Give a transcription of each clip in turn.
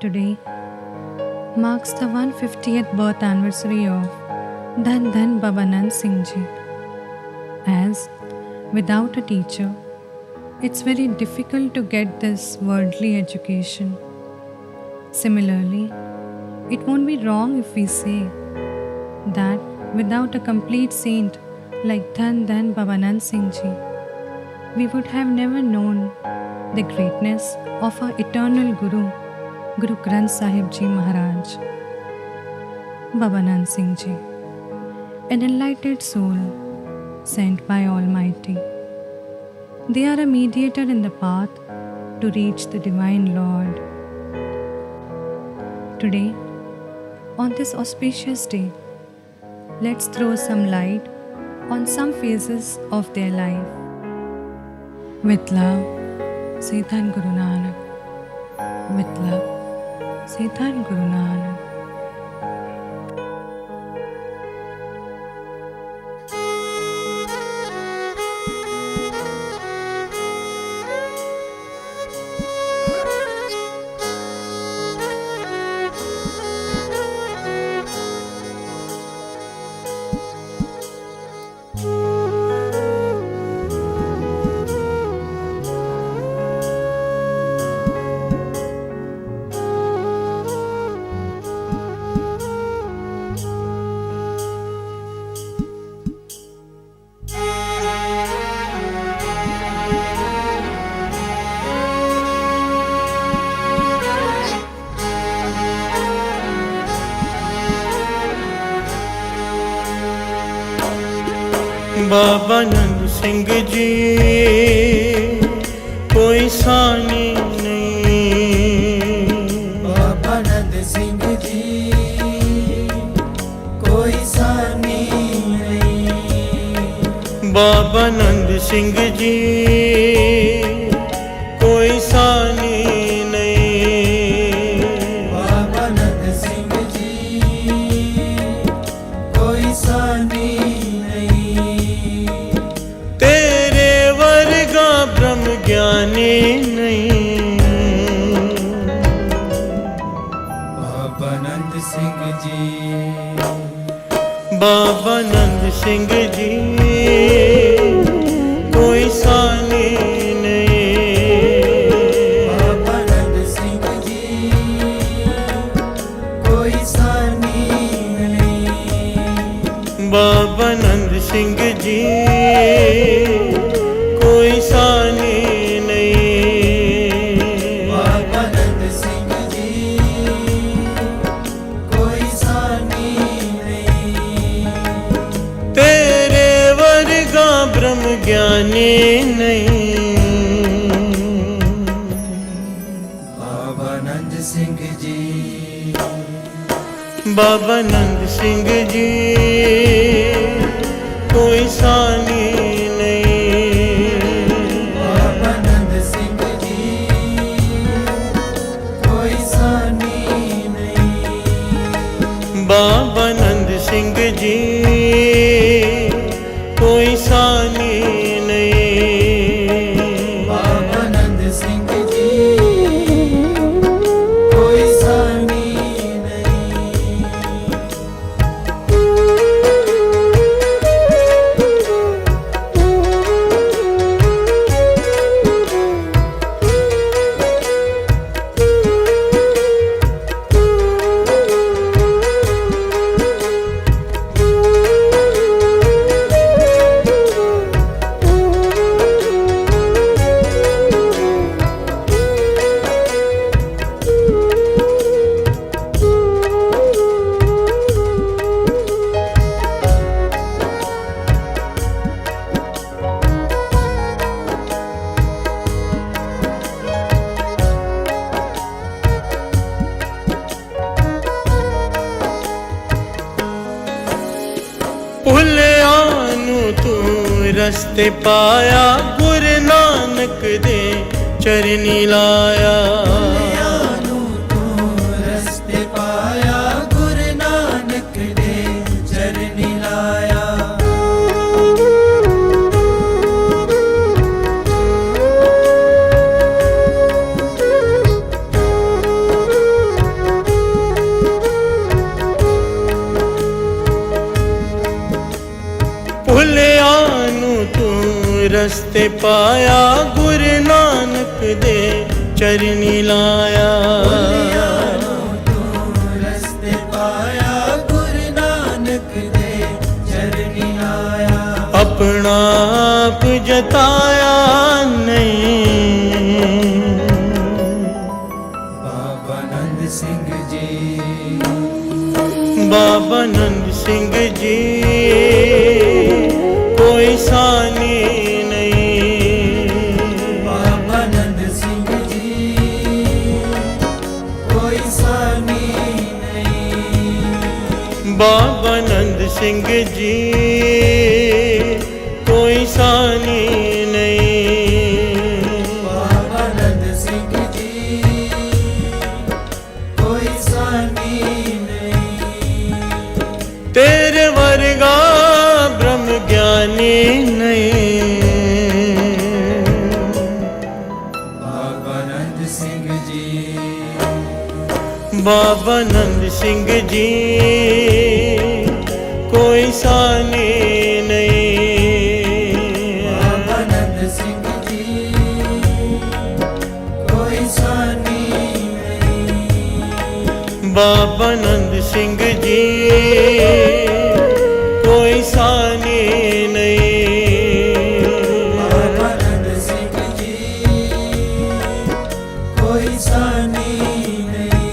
Today marks the 150th birth anniversary of Dhan Dhan Babanand Singh Ji. As without a teacher, it's very difficult to get this worldly education. Similarly, it won't be wrong if we say that without a complete saint like Dhan Dhan Babanand Singh Ji, we would have never known the greatness of our eternal Guru, Guru Granth Sahib Ji Maharaj. Babanand Singh Ji, an enlightened soul sent by Almighty. They are a mediator in the path to reach the Divine Lord. Today, on this auspicious day, let's throw some light on some phases of their life. With love, say Dhan Guru Nanak. With love, say Dhan Guru Nanak. बाबा नंद सिंह जी कोई सानी नहीं। बाबा नंद सिंह जी कोई सानी नहीं। बाबा नंद सिंह जी कोई सानी नहीं। बाबा नंद सिंह जी कोई सानी ज्ञानी नहीं। बाबा नंद सिंह जी, बाबा नंद सिंह जी कोई सानी नहीं। बाबा नंद सिंह जी कोई सानी नहीं। बाबा नंद सिंह जी कोई सानी ज्ञानी नहीं। बाबा नंद सिंह जी, बाबा नंद सिंह जी कोई सानी नहीं। बाबा नंद सिंह जी कोई सानी नहीं। बाबा नंद सिंह जी कोई सानी नहीं। बाबा नंद सिंह जी कोई सानी नहीं। रस्ते पाया गुरु नानक दे चरनी लाया। रस्ते पाया गुरु नानक दे चरनी लाया। रस्ते पाया गुरु नानक दे चरनी लाया। रस्ते पाया गुरु नानक दे चरनी लाया। अपना आप जताया नहीं। बाबा नंद सिंह जी, बाबा नंद सिंह जी कोई सानी नहीं। बाबा नंद सिंह जी कोई सानी नहीं। बाबा नंद सिंह जी कोई सानी नहीं। बाबा नंद सिंह जी कोई सानी नहीं। तेरे वर्गा ब्रह्म ज्ञानी नहीं। बाबा नंद सिंह जी, बाबा नंद सिंह जी कोई सानी नहीं। बाबा नंद सिंह जी कोई सानी नहीं। बाबा नंद सिंह जी कोई सानी नहीं। बाबा नंद सिंह जी कोई सानी नहीं।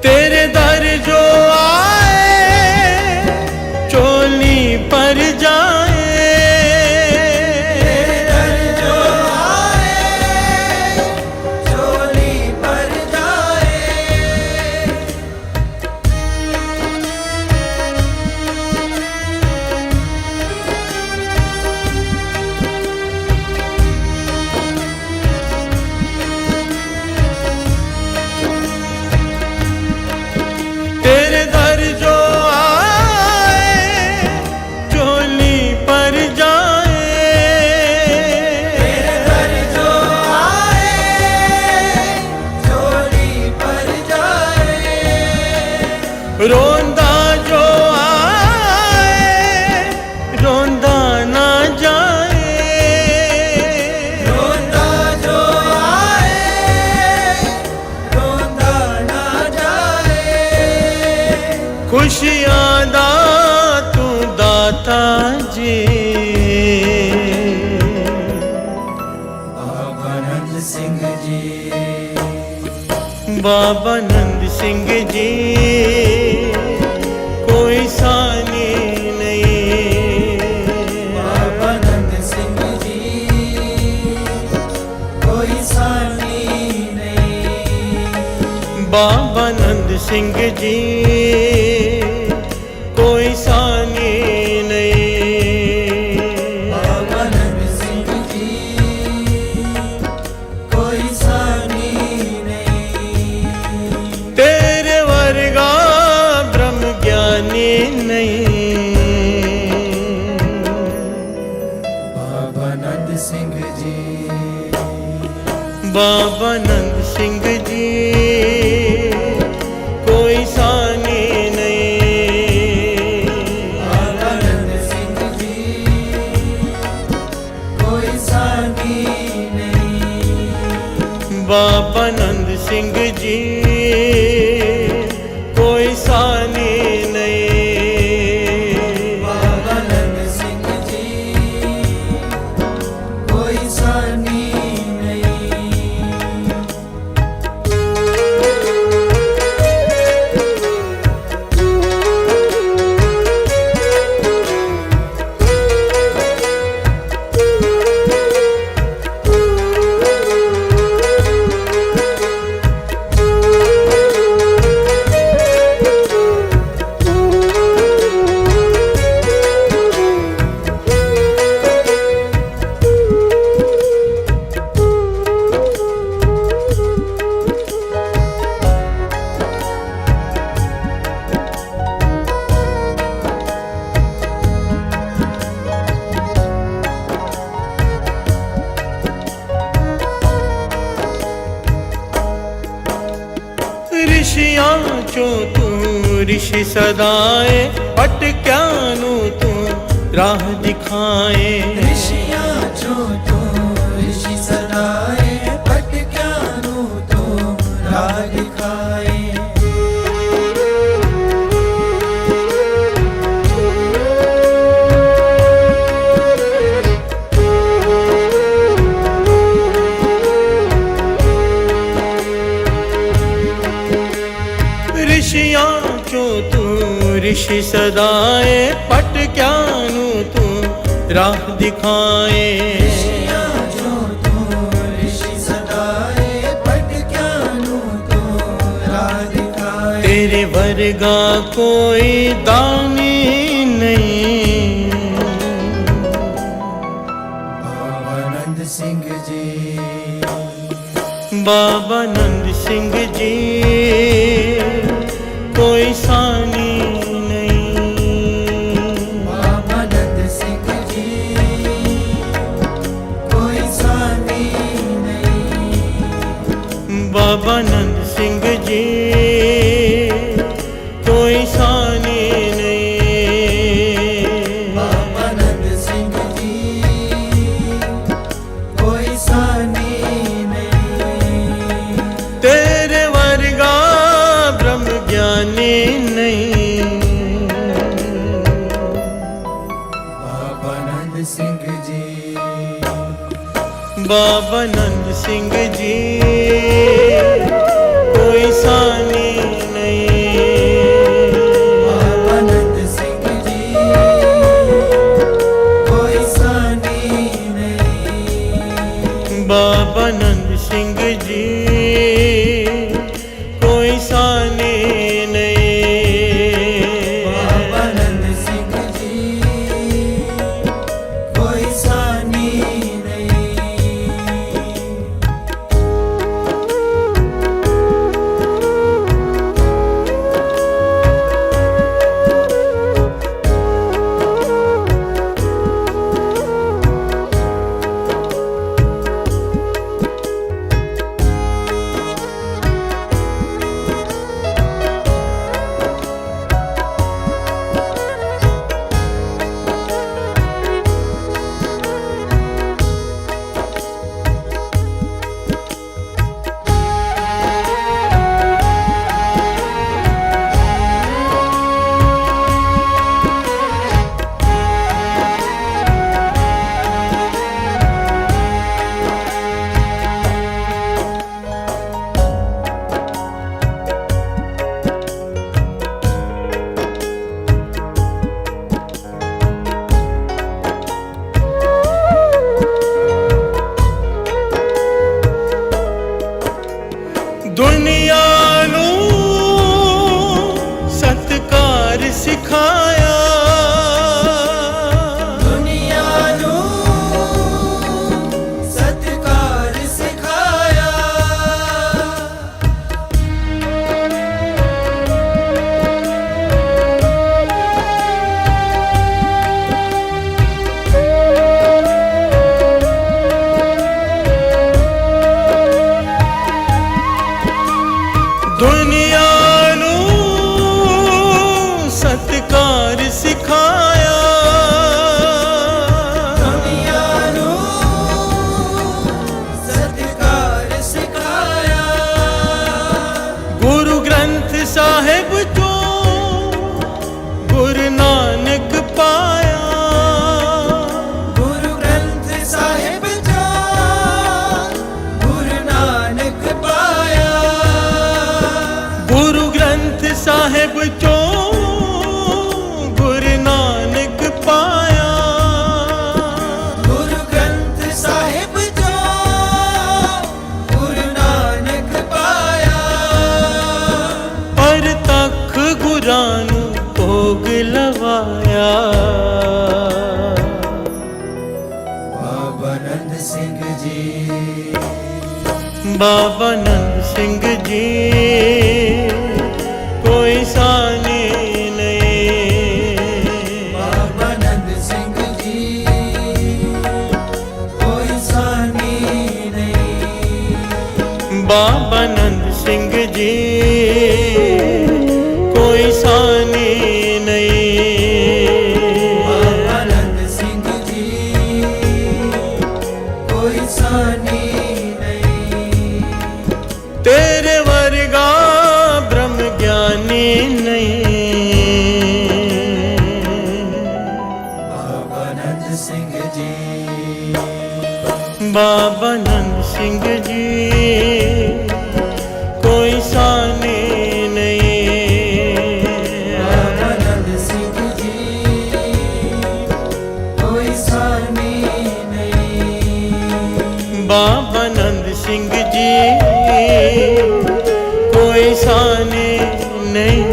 तेरे दर जो आए चोली पर जाए। तेरे दर जो आए चोली पर जाए। तेरे दर जो आए चोली पर जाए। तेरे दर जो आए चोली पर जाए। रोंदा जो आए रोंदा ना जाए। रोंदा जो आए रोंदा ना जाए। खुशियां दा तू दाता जी। बाबा नंद सिंह जी, बाबा नंद सिंह जी कोई सानी नहीं। बाबा नंद सिंह जी कोई सानी नहीं। बाबा नंद सिंह जी कोई सानी नहीं। बाबा नंद सिंह जी कोई सानी नहीं। तेरे वर्गा ब्रह्म ज्ञानी नहीं। बाबा नंद सिंह जी, बाबा नंद सिंह जी कोई सानी नहीं। बाबा नंद सिंह जी कोई सानी नहीं। बाबा नंद सिंह जी कोई सा ऋषि सदाए भटक्यानु तू राह दिखाए। ऋषियाँ जो तो ऋषि सदाए भटक्यानु तो राह दिखाए। ऋषियाँ जो तू ऋषि सदाए भटक्यानु तू राह दिखाए। ऋषियाँ जो तो ऋषि सदाए भटक्यानु तो राह दिखाए। तेरे वर्गा कोई दानी नहीं। बाबा नंद सिंह जी, बाबा नंद सिंह जी कोई सानी नहीं। बाबा नंद सिंह जी कोई सानी नहीं। बाबा नंद सिंह जी कोई सानी नहीं। बाबा नंद सिंह जी कोई सानी नहीं। तेरे वर्गा ब्रह्म ज्ञानी नहीं। बाबा नंद सिंह जी, बाबा नंद सिंह जी कोई सानी नहीं। बाबा नंद सिंह जी कोई सानी नहीं। बाबा नंद सिंह जी कोई सानी नहीं। बाबा नंद सिंह जी कोई सानी नहीं। दुनिया नू सत्कार सिखाया। दुनिया नू सत्कार सिखाया। दुनिया नू सत्कार सिखाया। दुनिया नू सत्कार सिखाया। गुरु ग्रंथ साहिब जो गुरु नानक पाया। गुरु ग्रंथ साहिब जो गुरु नानक पाया। गुरु ग्रंथ साहिब जो गुरु नानक पाया। गुरु ग्रंथ साहिब जो गुरु नानक पाया। पर तख गुरां नू भोग लवाया। बाबा नंद सिंह जी, बाबा नंद सिंह जी कोई सानी नहीं। बाबा नंद सिंह जी कोई सानी नहीं। बाबा नंद सिंह जी कोई सानी सिंह जी बाबा नंद सिंह जी कोई साने नहीं। बाबा नंद सिंह जी कोई सानी नहीं। बाबा नंद सिंह जी कोई साने नहीं।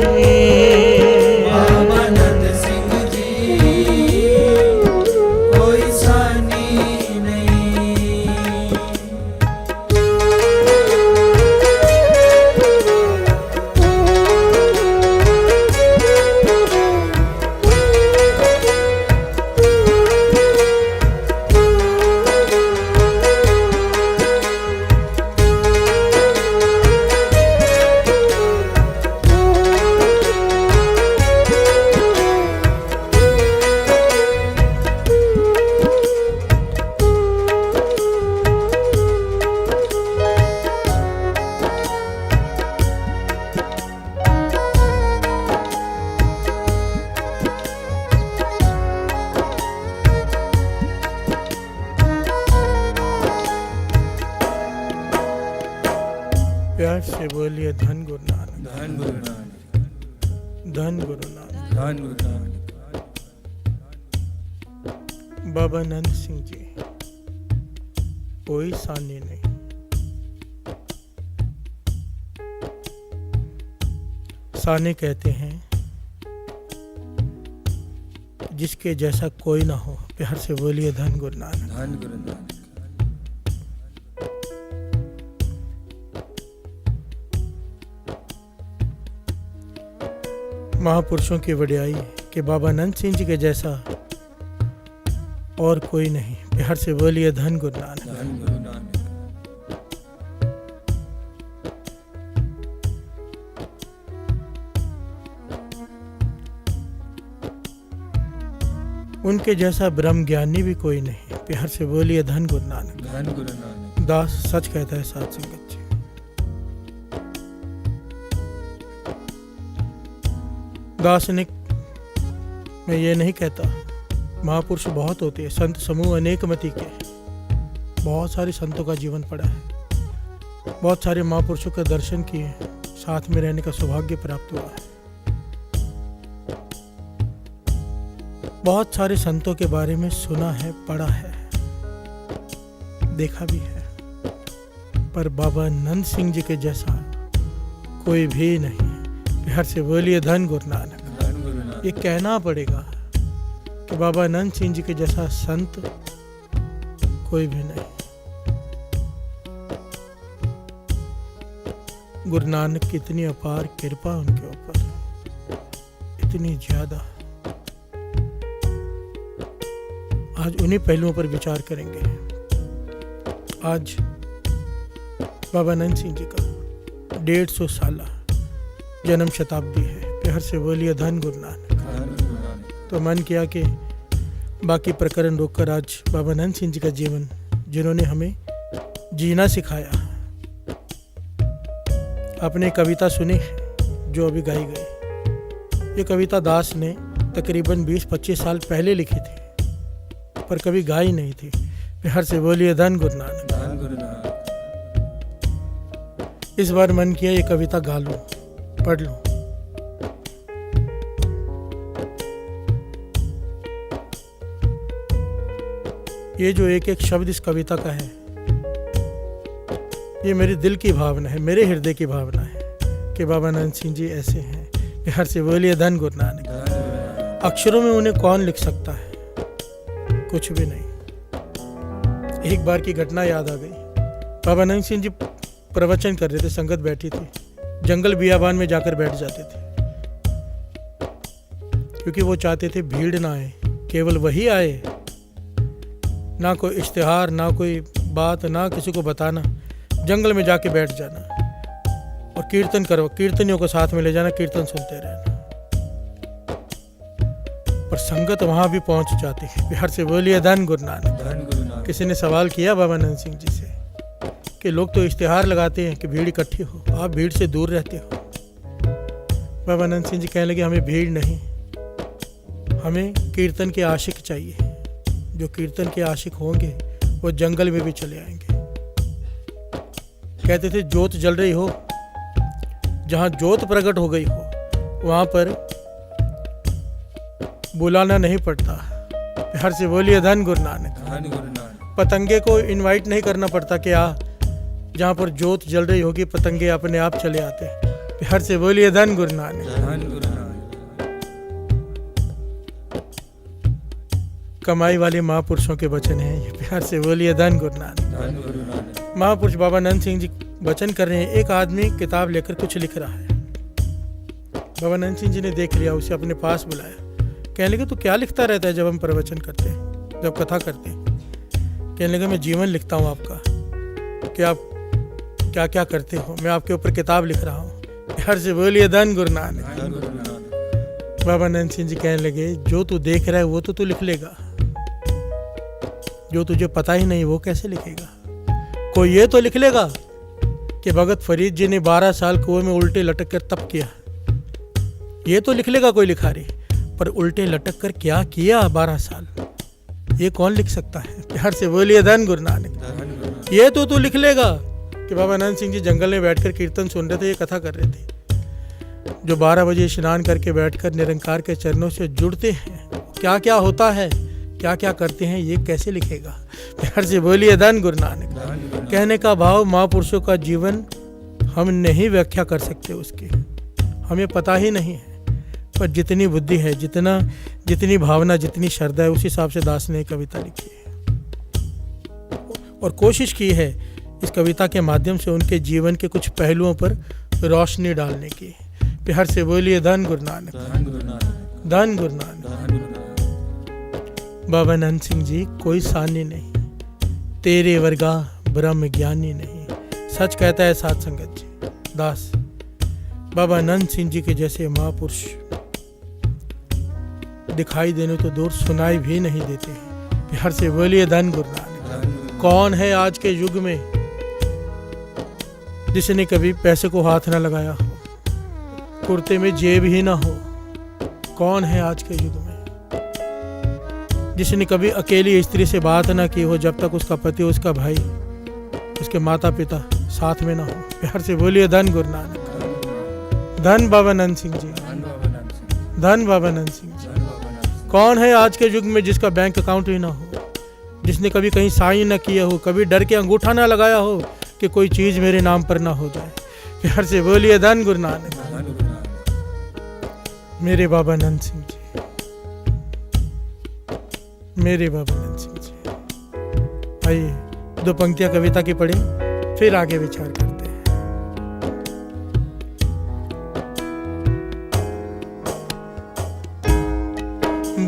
बाबा नंद सिंह जी कोई सानी नहीं। प्यार से बोलिए धन गुरु नानक, धन गुरु नानक, धन गुरु नानक। धन गुरु नानक। बाबा नंद सिंह जी कोई सानी नहीं। साने कहते हैं जिसके जैसा कोई ना हो। प्यार से बोलिए धन गुरु नानक। धन गुरु नानक। महापुरुषों की वड्याई कि बाबा नंद सिंह जी के जैसा और कोई नहीं। प्यार से बोलिए धन गुरु नानक। धन गुरु नानक। उनके जैसा ब्रह्म ज्ञानी भी कोई नहीं। प्यार से बोलिए धन गुरु नानक। धन गुरु नानक। दास सच कहता है साध संगत जी। दार्शनिक मैं ये नहीं कहता, महापुरुष बहुत होते हैं, संत समूह अनेक मति के। बहुत सारे संतों का जीवन पड़ा है, बहुत सारे महापुरुषों के दर्शन किए, साथ में रहने का सौभाग्य प्राप्त हुआ है। बहुत सारे संतों के बारे में सुना है, पढ़ा है, देखा भी है, पर बाबा नंद सिंह जी के जैसा कोई भी नहीं। प्यार से बोलिए धन गुरु नानक। धन गुरु नानक। ये कहना पड़ेगा कि बाबा नंद सिंह जी के जैसा संत कोई भी नहीं। गुरु नानक की इतनी अपार कृपा उनके ऊपर, इतनी ज्यादा। आज उन्हीं पहलुओं पर विचार करेंगे। आज बाबा नंद सिंह जी का 150 साला जन्म शताब्दी है। प्यार से बोलिए धन गुरु नानक। धन गुरु नानक। तो मन किया कि बाकी प्रकरण रोककर आज बाबा नंद सिंह जी का जीवन, जिन्होंने हमें जीना सिखाया। आपने कविता सुनी जो अभी गाई गई। ये कविता दास ने तकरीबन 20-25 साल पहले लिखी थी, पर कभी गाई नहीं थी। प्यार से बोलिए धन गुरु नानक। धन गुरु नानक। इस बार मन किया ये कविता गा लूं, पढ़ लूं। ये जो एक एक शब्द इस कविता का है, ये मेरे दिल की भावना है, मेरे हृदय की भावना है कि बाबा नंद सिंह जी ऐसे हैं। प्यार से बोलिए धन गुरु नानक। धन गुरु नानक। अक्षरों में उन्हें कौन लिख सकता है? कुछ भी नहीं। एक बार की घटना याद आ गई। बाबा नंद सिंह जी प्रवचन कर रहे थे, संगत बैठी थी, जंगल बियाबान में जाकर बैठ जाते थे, क्योंकि वो चाहते थे भीड़ ना आए, केवल वही आए, ना कोई इश्तिहार, ना कोई बात, ना किसी को बताना, जंगल में जाके बैठ जाना और कीर्तन करो, कीर्तनियों को साथ में ले जाना, कीर्तन सुनते रहना। पर संगत वहां भी पहुंच जाती है। प्यार से बोलिए धन गुरु नानक। धन गुरु नानक। किसी ने सवाल किया बाबा नंद सिंह जी से कि लोग तो इश्तिहार लगाते हैं कि भीड़ इकट्ठी हो, आप भीड़ से दूर रहते हो। बाबा नंद सिंह जी कहने लगे हमें भीड़ नहीं, हमें कीर्तन के आशिक चाहिए, जो कीर्तन के आशिक होंगे वो जंगल में भी चले आएंगे। कहते थे ज्योत जल रही हो, जहाँ ज्योत प्रकट हो गई हो वहाँ पर बुलाना नहीं पड़ता। प्यार से बोलिए धन गुरु नानक। धन गुरु नानक। पतंगे को इनवाइट नहीं करना पड़ता कि आ, जहाँ पर ज्योत जल रही होगी पतंगे अपने आप चले आते हैं। प्यार से बोलिए धन गुरु नानक। धन गुरु नानक। कमाई वाले महापुरुषों के वचन हैं ये। प्यार से बोलिए धन गुरु नानक। धन गुरु नानक। महापुरुष बाबा नंद सिंह जी वचन कर रहे हैं। एक आदमी किताब लेकर कुछ लिख रहा है। बाबा नंद सिंह जी ने देख लिया, उसे अपने पास बुलाया। कहने लगे तू क्या लिखता रहता है जब हम प्रवचन करते हैं, जब कथा करते हैं? कहने लगे मैं जीवन लिखता हूँ आपका, कि आप क्या क्या करते हो, मैं आपके ऊपर किताब लिख रहा हूँ। प्यार से बोलिए धन गुरु नानक। धन गुरु नानक। बाबा नंद सिंह जी कहने लगे जो तू देख रहा है वो तो तू लिख लेगा, जो तुझे पता ही नहीं वो कैसे लिखेगा? कोई ये तो लिख लेगा कि भगत फरीद जी ने 12 साल कुएं में उल्टे लटक कर तप किया, ये तो लिख लेगा कोई लिखारी। पर उल्टे लटक कर क्या किया 12 साल, ये कौन लिख सकता है? प्यार से बोलिए धन गुरु नानक। धन गुरु नानक। ये तो तू लिख लेगा कि बाबा नंद सिंह जी जंगल में बैठकर कीर्तन सुन रहे थे, ये कथा कर रहे थे। जो 12 बजे स्नान करके बैठकर निरंकार के चरणों से जुड़ते हैं, क्या क्या होता है, क्या क्या करते हैं, ये कैसे लिखेगा? प्यार से बोलिए धन गुरु नानक। धन गुरु नानक। कहने का भाव महापुरुषों का जीवन हम नहीं व्याख्या कर सकते, उसकी हमें पता ही नहीं है। पर जितनी बुद्धि है, जितनी भावना, जितनी श्रद्धा है, उस हिसाब से दास ने कविता लिखी है और कोशिश की है इस कविता के माध्यम से उनके जीवन के कुछ पहलुओं पर रोशनी डालने की। प्यार से बोलिए धन गुरु नानक। धन गुरु नानक। धन गुरु नानक। धन गुरु नानक। बाबा नंद सिंह जी कोई सानी नहीं, तेरे वर्गा ब्रह्म ज्ञानी नहीं। सच कहता है साध संगत जी दास, बाबा नंद सिंह जी के जैसे महापुरुष दिखाई देने तो दूर सुनाई भी नहीं देते हैं। प्यार से बोलिए धन गुरु नानक। धन गुरु नानक। कौन है आज के युग में जिसने कभी पैसे को हाथ ना लगाया हो, कुर्ते में जेब ही ना हो? कौन है आज के युग में जिसने कभी अकेली स्त्री से बात ना की हो जब तक उसका पति, उसका भाई, उसके माता पिता साथ में ना हो? प्यार से बोलिए धन गुरु नानक। धन बाबा नंद सिंह जी। धन बाबा नंद सिंह। धन बाबा नंद सिंह जी। धन बाबा नंद सिंह। कौन है आज के युग में जिसका बैंक अकाउंट ही ना हो, जिसने कभी कहीं साइन ना किया हो, कभी डर के अंगूठा ना लगाया हो कि कोई चीज मेरे नाम पर ना हो जाए? प्यार से बोलिए धन गुरु नानक। धन गुरु नानक। मेरे बाबा नंद सिंह जी, मेरे बाबा नंद सिंह जी। आइए 2 पंक्तियां कविता की पढ़े, फिर आगे विचार करते हैं।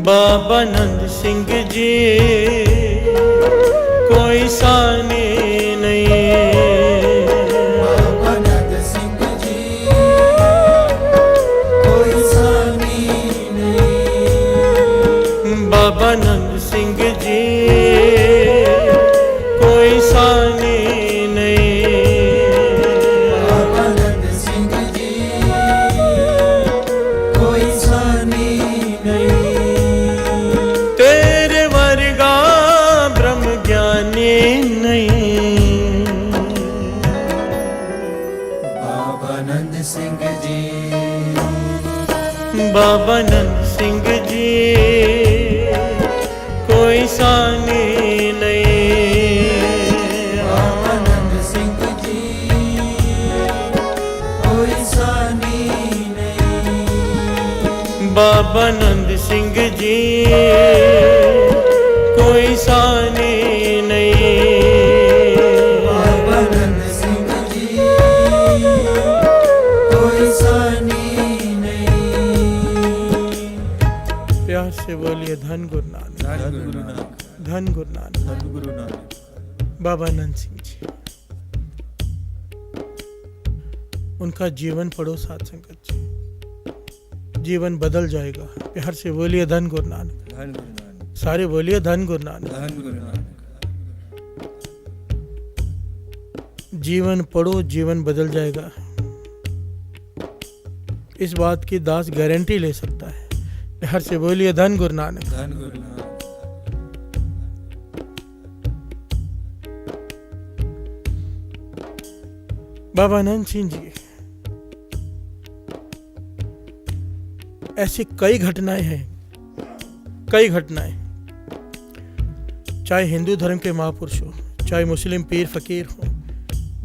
बाबा नंद सिंह जी कोई सानी नहीं, बाबा नंद सिंह जी कोई सानी नहीं। बाबा नंद सिंह जी कोई सानी नहीं। बाबा नंद सिंह जी कोई सानी नहीं। तेरे वर्गा ब्रह्म ज्ञानी नहीं। बाबा नंद सिंह जी। बाबा नंद सिंह जी कोई सानी नहीं। बाबा नंद सिंह जी कोई सानी नहीं। बाबा नंद सिंह जी कोई सानी नहीं। बाबा नंद सिंह जी कोई सानी नहीं। प्यार से बोलिए धन गुरु नानक। धन गुरु नानक। धन गुरु नानक। धन गुरु नानक। बाबा नंद सिंह जी, उनका जीवन पढ़ो साध संगत जी, जीवन बदल जाएगा। प्यार से बोलिए धन गुरु नानक। धन गुरु नानक। सारे बोलिए धन गुरु नानक। धन गुरु नानक। जीवन पढ़ो, जीवन बदल जाएगा। इस बात की दास गारंटी ले सकता है। प्यार से बोलिए धन गुरु नानक। धन गुरु नानक। बाबा नंद सिंह जी, ऐसी कई घटनाएं हैं, कई घटनाएं, चाहे हिंदू धर्म के महापुरुष हो, चाहे मुस्लिम पीर फकीर हो,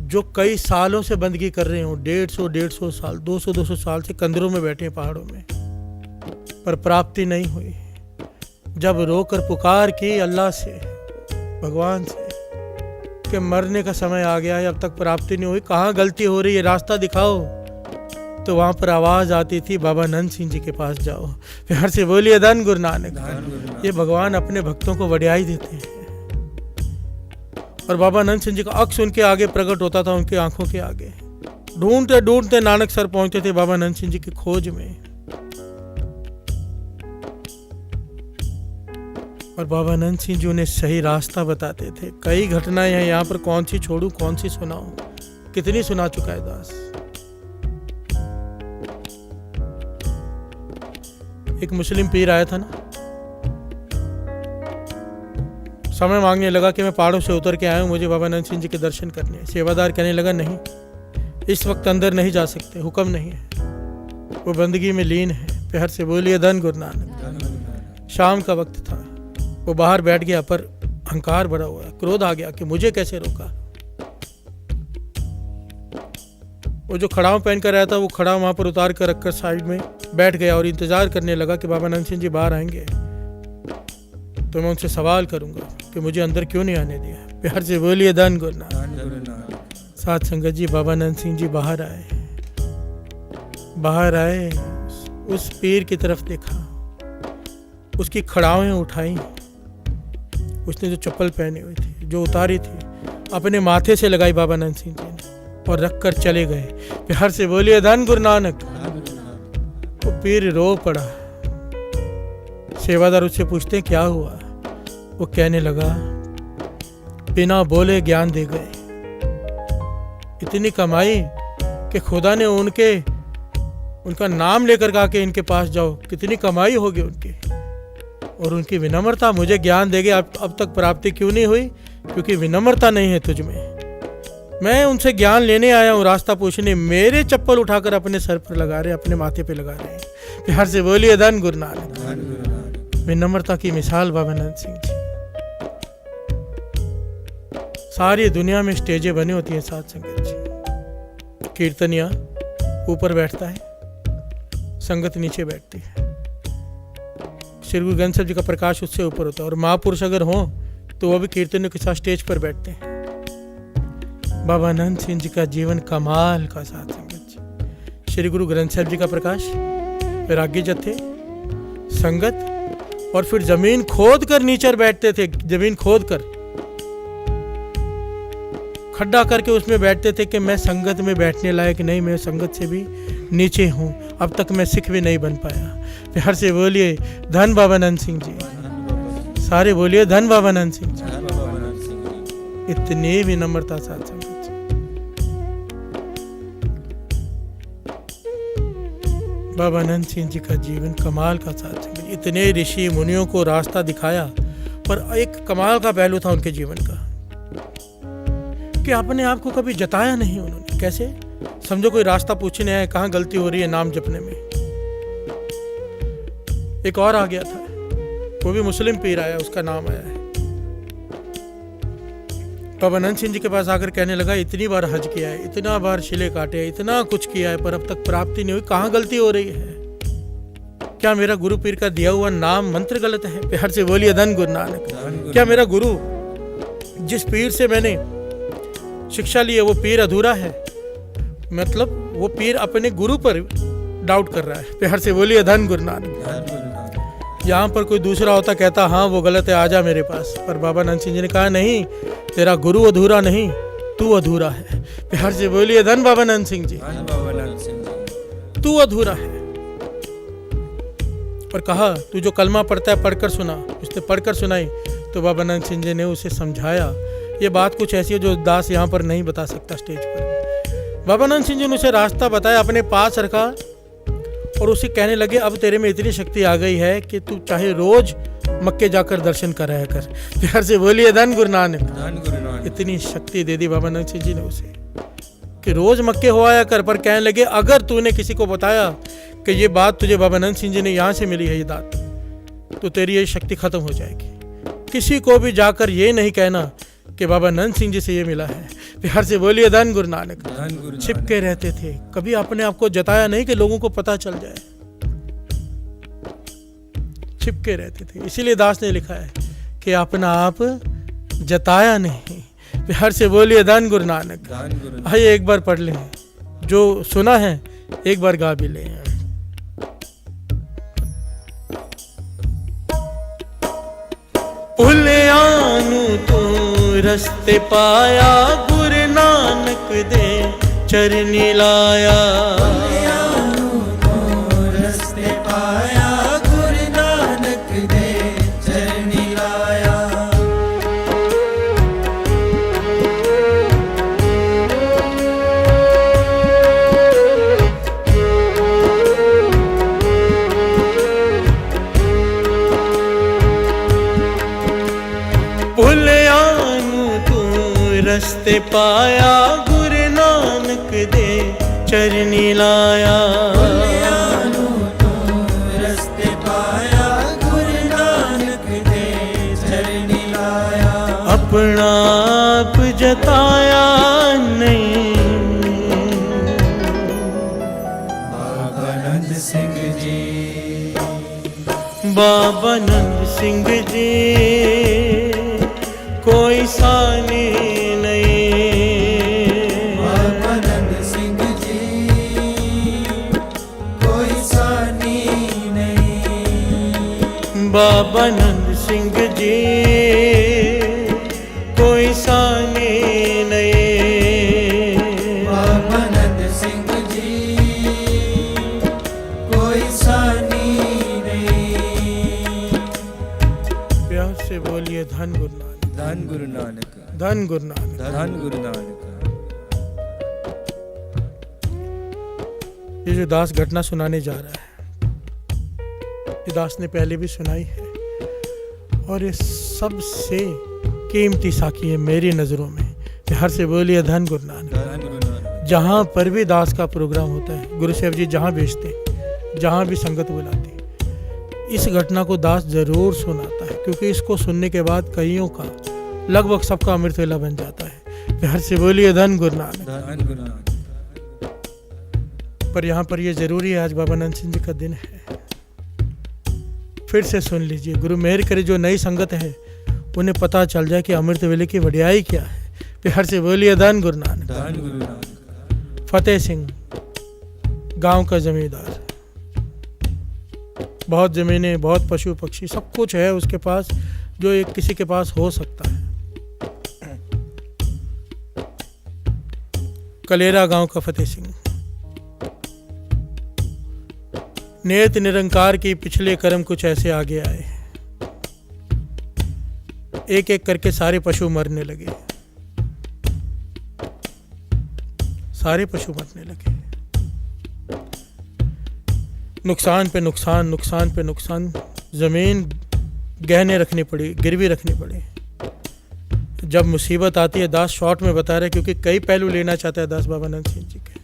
जो कई सालों से बंदगी कर रहे हो, 150 साल, 200 साल से कंदरों में बैठे हैं पहाड़ों में, पर प्राप्ति नहीं हुई। जब रोकर पुकार की अल्लाह से, भगवान से, कि मरने का समय आ गया है, अब तक प्राप्ति नहीं हुई, कहाँ गलती हो रही है, रास्ता दिखाओ, तो वहाँ पर आवाज़ आती थी, बाबा नंद सिंह जी के पास जाओ। प्यार से बोलिए धन गुरु नानक। ये भगवान अपने भक्तों को वड्याई देते हैं। और बाबा नंद सिंह जी का अक्स उनके आगे प्रकट होता था, उनकी आंखों के आगे। ढूंढते ढूंढते नानक सर पहुंचते थे बाबा नंद सिंह जी की खोज में। और बाबा नंद सिंह जी उन्हें सही रास्ता बताते थे। कई घटनाएं हैं यहाँ पर, कौन सी छोड़ू कौन सी सुनाऊं, कितनी सुना चुका है दास। एक मुस्लिम पीर आया था ना, समय मांगने लगा कि मैं पहाड़ों से उतर के आया हूं, मुझे बाबा नंद सिंह जी के दर्शन करने हैं। सेवादार कहने लगा नहीं, इस वक्त अंदर नहीं जा सकते, हुक्म नहीं है, वो बंदगी में लीन है। प्यार से बोलिए धन गुरु नानक। शाम का वक्त था, वो बाहर बैठ गया, पर अहंकार बड़ा हुआ, क्रोध आ गया कि मुझे कैसे रोका। वो जो खड़ाव पहन कर आया था, वो खड़ाव वहां पर उतार कर रखकर साइड में बैठ गया और इंतजार करने लगा कि बाबा नंद सिंह जी बाहर आएंगे तो मैं उनसे सवाल करूंगा कि मुझे अंदर क्यों नहीं आने दिया। प्यार से बोलिए धन गुरु नानक। साथ संगत जी, बाबा नंद सिंह जी बाहर आए, उस पीर की तरफ देखा, उसकी खड़ावें उठाई, उसने जो चप्पल पहनी हुई थी, जो उतारी थी, अपने माथे से लगाई बाबा नंद सिंह जी ने और रख कर चले गए। प्यार से बोलिए धन गुरु नानक। वो पीर रो पड़ा। सेवादार उससे पूछते हैं क्या हुआ। वो कहने लगा, बिना बोले ज्ञान दे गए, इतनी कमाई कि खुदा ने उनका नाम लेकर कहा कि इनके पास जाओ, कितनी कमाई होगी उनकी, और उनकी विनम्रता, मुझे ज्ञान देगे, अब तक प्राप्ति क्यों नहीं हुई, क्योंकि विनम्रता नहीं है तुझ में। मैं उनसे ज्ञान लेने आया हूँ, रास्ता पूछने, मेरे चप्पल उठाकर अपने सर पर लगा रहे, अपने माथे पे लगा रहे हैं। प्यार से बोलिए धन गुरु नानक। विनम्रता की मिसाल बाबा नंद सिंह जी। सारी दुनिया में स्टेजें बनी होती हैं साथ संगत जी। कीर्तनिया ऊपर बैठता है, संगत नीचे बैठती है। श्री गुरु ग्रंथ साहिब जी का प्रकाश उससे ऊपर होता है, और महापुरुष अगर हो तो वह भी कीर्तनियों के साथ स्टेज पर बैठते हैं। बाबा नंद सिंह जी का जीवन कमाल का साथ संगत जी। श्री गुरु ग्रंथ साहिब जी का प्रकाश, फिर आगे जत्थे, संगत, और फिर जमीन खोद कर नीचे बैठते थे। जमीन खोद कर खड्डा करके उसमें बैठते थे कि मैं संगत में बैठने लायक नहीं, मैं संगत से भी नीचे हूँ, अब तक मैं सिख भी नहीं बन पाया। प्यार से बोलिए धन बाबा नंद सिंह जी। सारे बोलिए धन बाबा नंद सिंह जी। इतनी विनम्रता साथ संगत जी। बाबा नंद सिंह जी का जीवन कमाल का साथ संगत। इतने ऋषि मुनियों को रास्ता दिखाया, पर एक कमाल का पहलू था उनके जीवन का कि अपने आप को कभी जताया नहीं उन्होंने। कैसे? समझो कोई रास्ता पूछने आए, कहाँ गलती हो रही है नाम जपने में। एक और आ गया था, वो भी मुस्लिम पीर आया, उसका नाम आया है। बाबा नंद सिंह जी के पास आकर कहने लगा, इतनी बार हज किया है, इतना बार शिले काटे, इतना कुछ किया है, पर अब तक प्राप्ति नहीं हुई, कहाँ गलती हो रही है? क्या मेरा गुरु पीर का दिया हुआ नाम मंत्र गलत है? प्यार से बोलिए धन गुरु नानक। क्या मेरा गुरु, जिस पीर से मैंने शिक्षा ली है, वो पीर अधूरा है? मतलब वो पीर अपने गुरु पर डाउट कर रहा है। प्यार से बोलिए धन गुरु नानक। यहाँ पर कोई दूसरा होता, कहता हाँ वो गलत है, आजा मेरे पास, पर बाबा नंद सिंह जी ने कहा नहीं, तेरा गुरु अधूरा नहीं, तू अधूरा है। प्यार से बोलिए धन बाबा नंद सिंह जी। तू अधूरा है। और कहा तू जो कलमा पढ़ता है पढ़कर सुना। उसने पढ़कर सुनाई तो बाबा नंद सिंह जी ने उसे समझाया। ये बात कुछ ऐसी है जो दास यहाँ पर नहीं बता सकता स्टेज पर। बाबा नंद सिंह जी ने उसे रास्ता बताया, अपने पास रखा और उसे कहने लगे, अब तेरे में इतनी शक्ति आ गई है कि तू चाहे रोज मक्के जाकर दर्शन कराया कर। प्यार से बोलिए धन गुरु नानक। इतनी शक्ति दे दी बाबा नंद सिंह जी ने उसे। कि रोज मक्के हो आया कर, पर कहने लगे अगर तूने किसी को बताया कि ये बात तुझे बाबा नंद सिंह जी ने यहाँ से मिली है ये दात, तो तेरी ये शक्ति खत्म हो जाएगी। किसी को भी जाकर ये नहीं कहना कि बाबा नंद सिंह जी से ये मिला है। प्यार से बोलिए धन गुरु नानक। धन गुरु नानक। छिपके रहते थे, कभी अपने आप को जताया नहीं कि लोगों को पता चल जाए, छिपके रहते थे। इसीलिए दास ने लिखा है कि अपना आप जताया नहीं। प्यार से बोलिए धन गुरु नानक। धन गुरु नानक। आइए एक बार पढ़ लें, जो सुना है एक बार गा भी लें। भुलियानु तू रस्ते पाया, गुरु नानक दे चरनी लाया। रस्ते पाया, गुरु नानक दे चरनी लाया। भुलियानु तू रस्ते पाया, गुरु नानक दे चरनी लाया। रस्ते पाया, गुरु नानक दे चरनी लाया। अपना आप जताया नहीं। बाबा नंद सिंह जी, बाबा नंद सिंह जी कोई सानी नहीं। बाबा नंद सिंह जी कोई सानी नहीं। बाबा नंद सिंह जी कोई सानी नहीं। बाबा नंद सिंह जी कोई सानी नहीं। प्यार से बोलिए धन गुरु नानक। धन गुरु नानक। धन गुरु नानक। धन गुरु नानक। ये जो दास घटना सुनाने जा रहा है, ये दास ने पहले भी सुनाई है, और ये सबसे कीमती साखी है मेरी नज़रों में। प्यार से बोलिए धन गुरु नानक। धन गुरु नानक। जहाँ पर भी दास का प्रोग्राम होता है, गुरु साहब जी जहाँ भेजते, जहाँ भी संगत बुलाती, इस घटना को दास जरूर सुनाता है, क्योंकि इसको सुनने के बाद कईयों का, लगभग सबका अमृत वेला बन जाता है। प्यार से बोलिए धन गुरु नानक। धन गुरु नानक। पर यहाँ पर ये जरूरी है, आज बाबा नंद सिंह जी का दिन है, फिर से सुन लीजिए। गुरु मेहर करे जो नई संगत है उन्हें पता चल जाए कि अमृत वेले की बढ़ियाई क्या है। प्यार से बोलिए धन गुरु नानक। धन गुरु नानक। फतेह सिंह गांव का जमींदार, बहुत जमीनें, बहुत पशु पक्षी, सब कुछ है उसके पास जो एक किसी के पास हो सकता है। कलेरा गांव का फतेह सिंह नेत निरंकार की पिछले कर्म कुछ ऐसे आगे आए, एक एक करके सारे पशु मरने लगे, सारे पशु मरने लगे। नुकसान पे नुकसान, नुकसान पे नुकसान, जमीन गहने रखनी पड़ी, गिरवी रखनी पड़ी। जब मुसीबत आती है, दास शॉर्ट में बता रहे क्योंकि कई पहलू लेना चाहता है दास बाबा नंद सिंह जी के।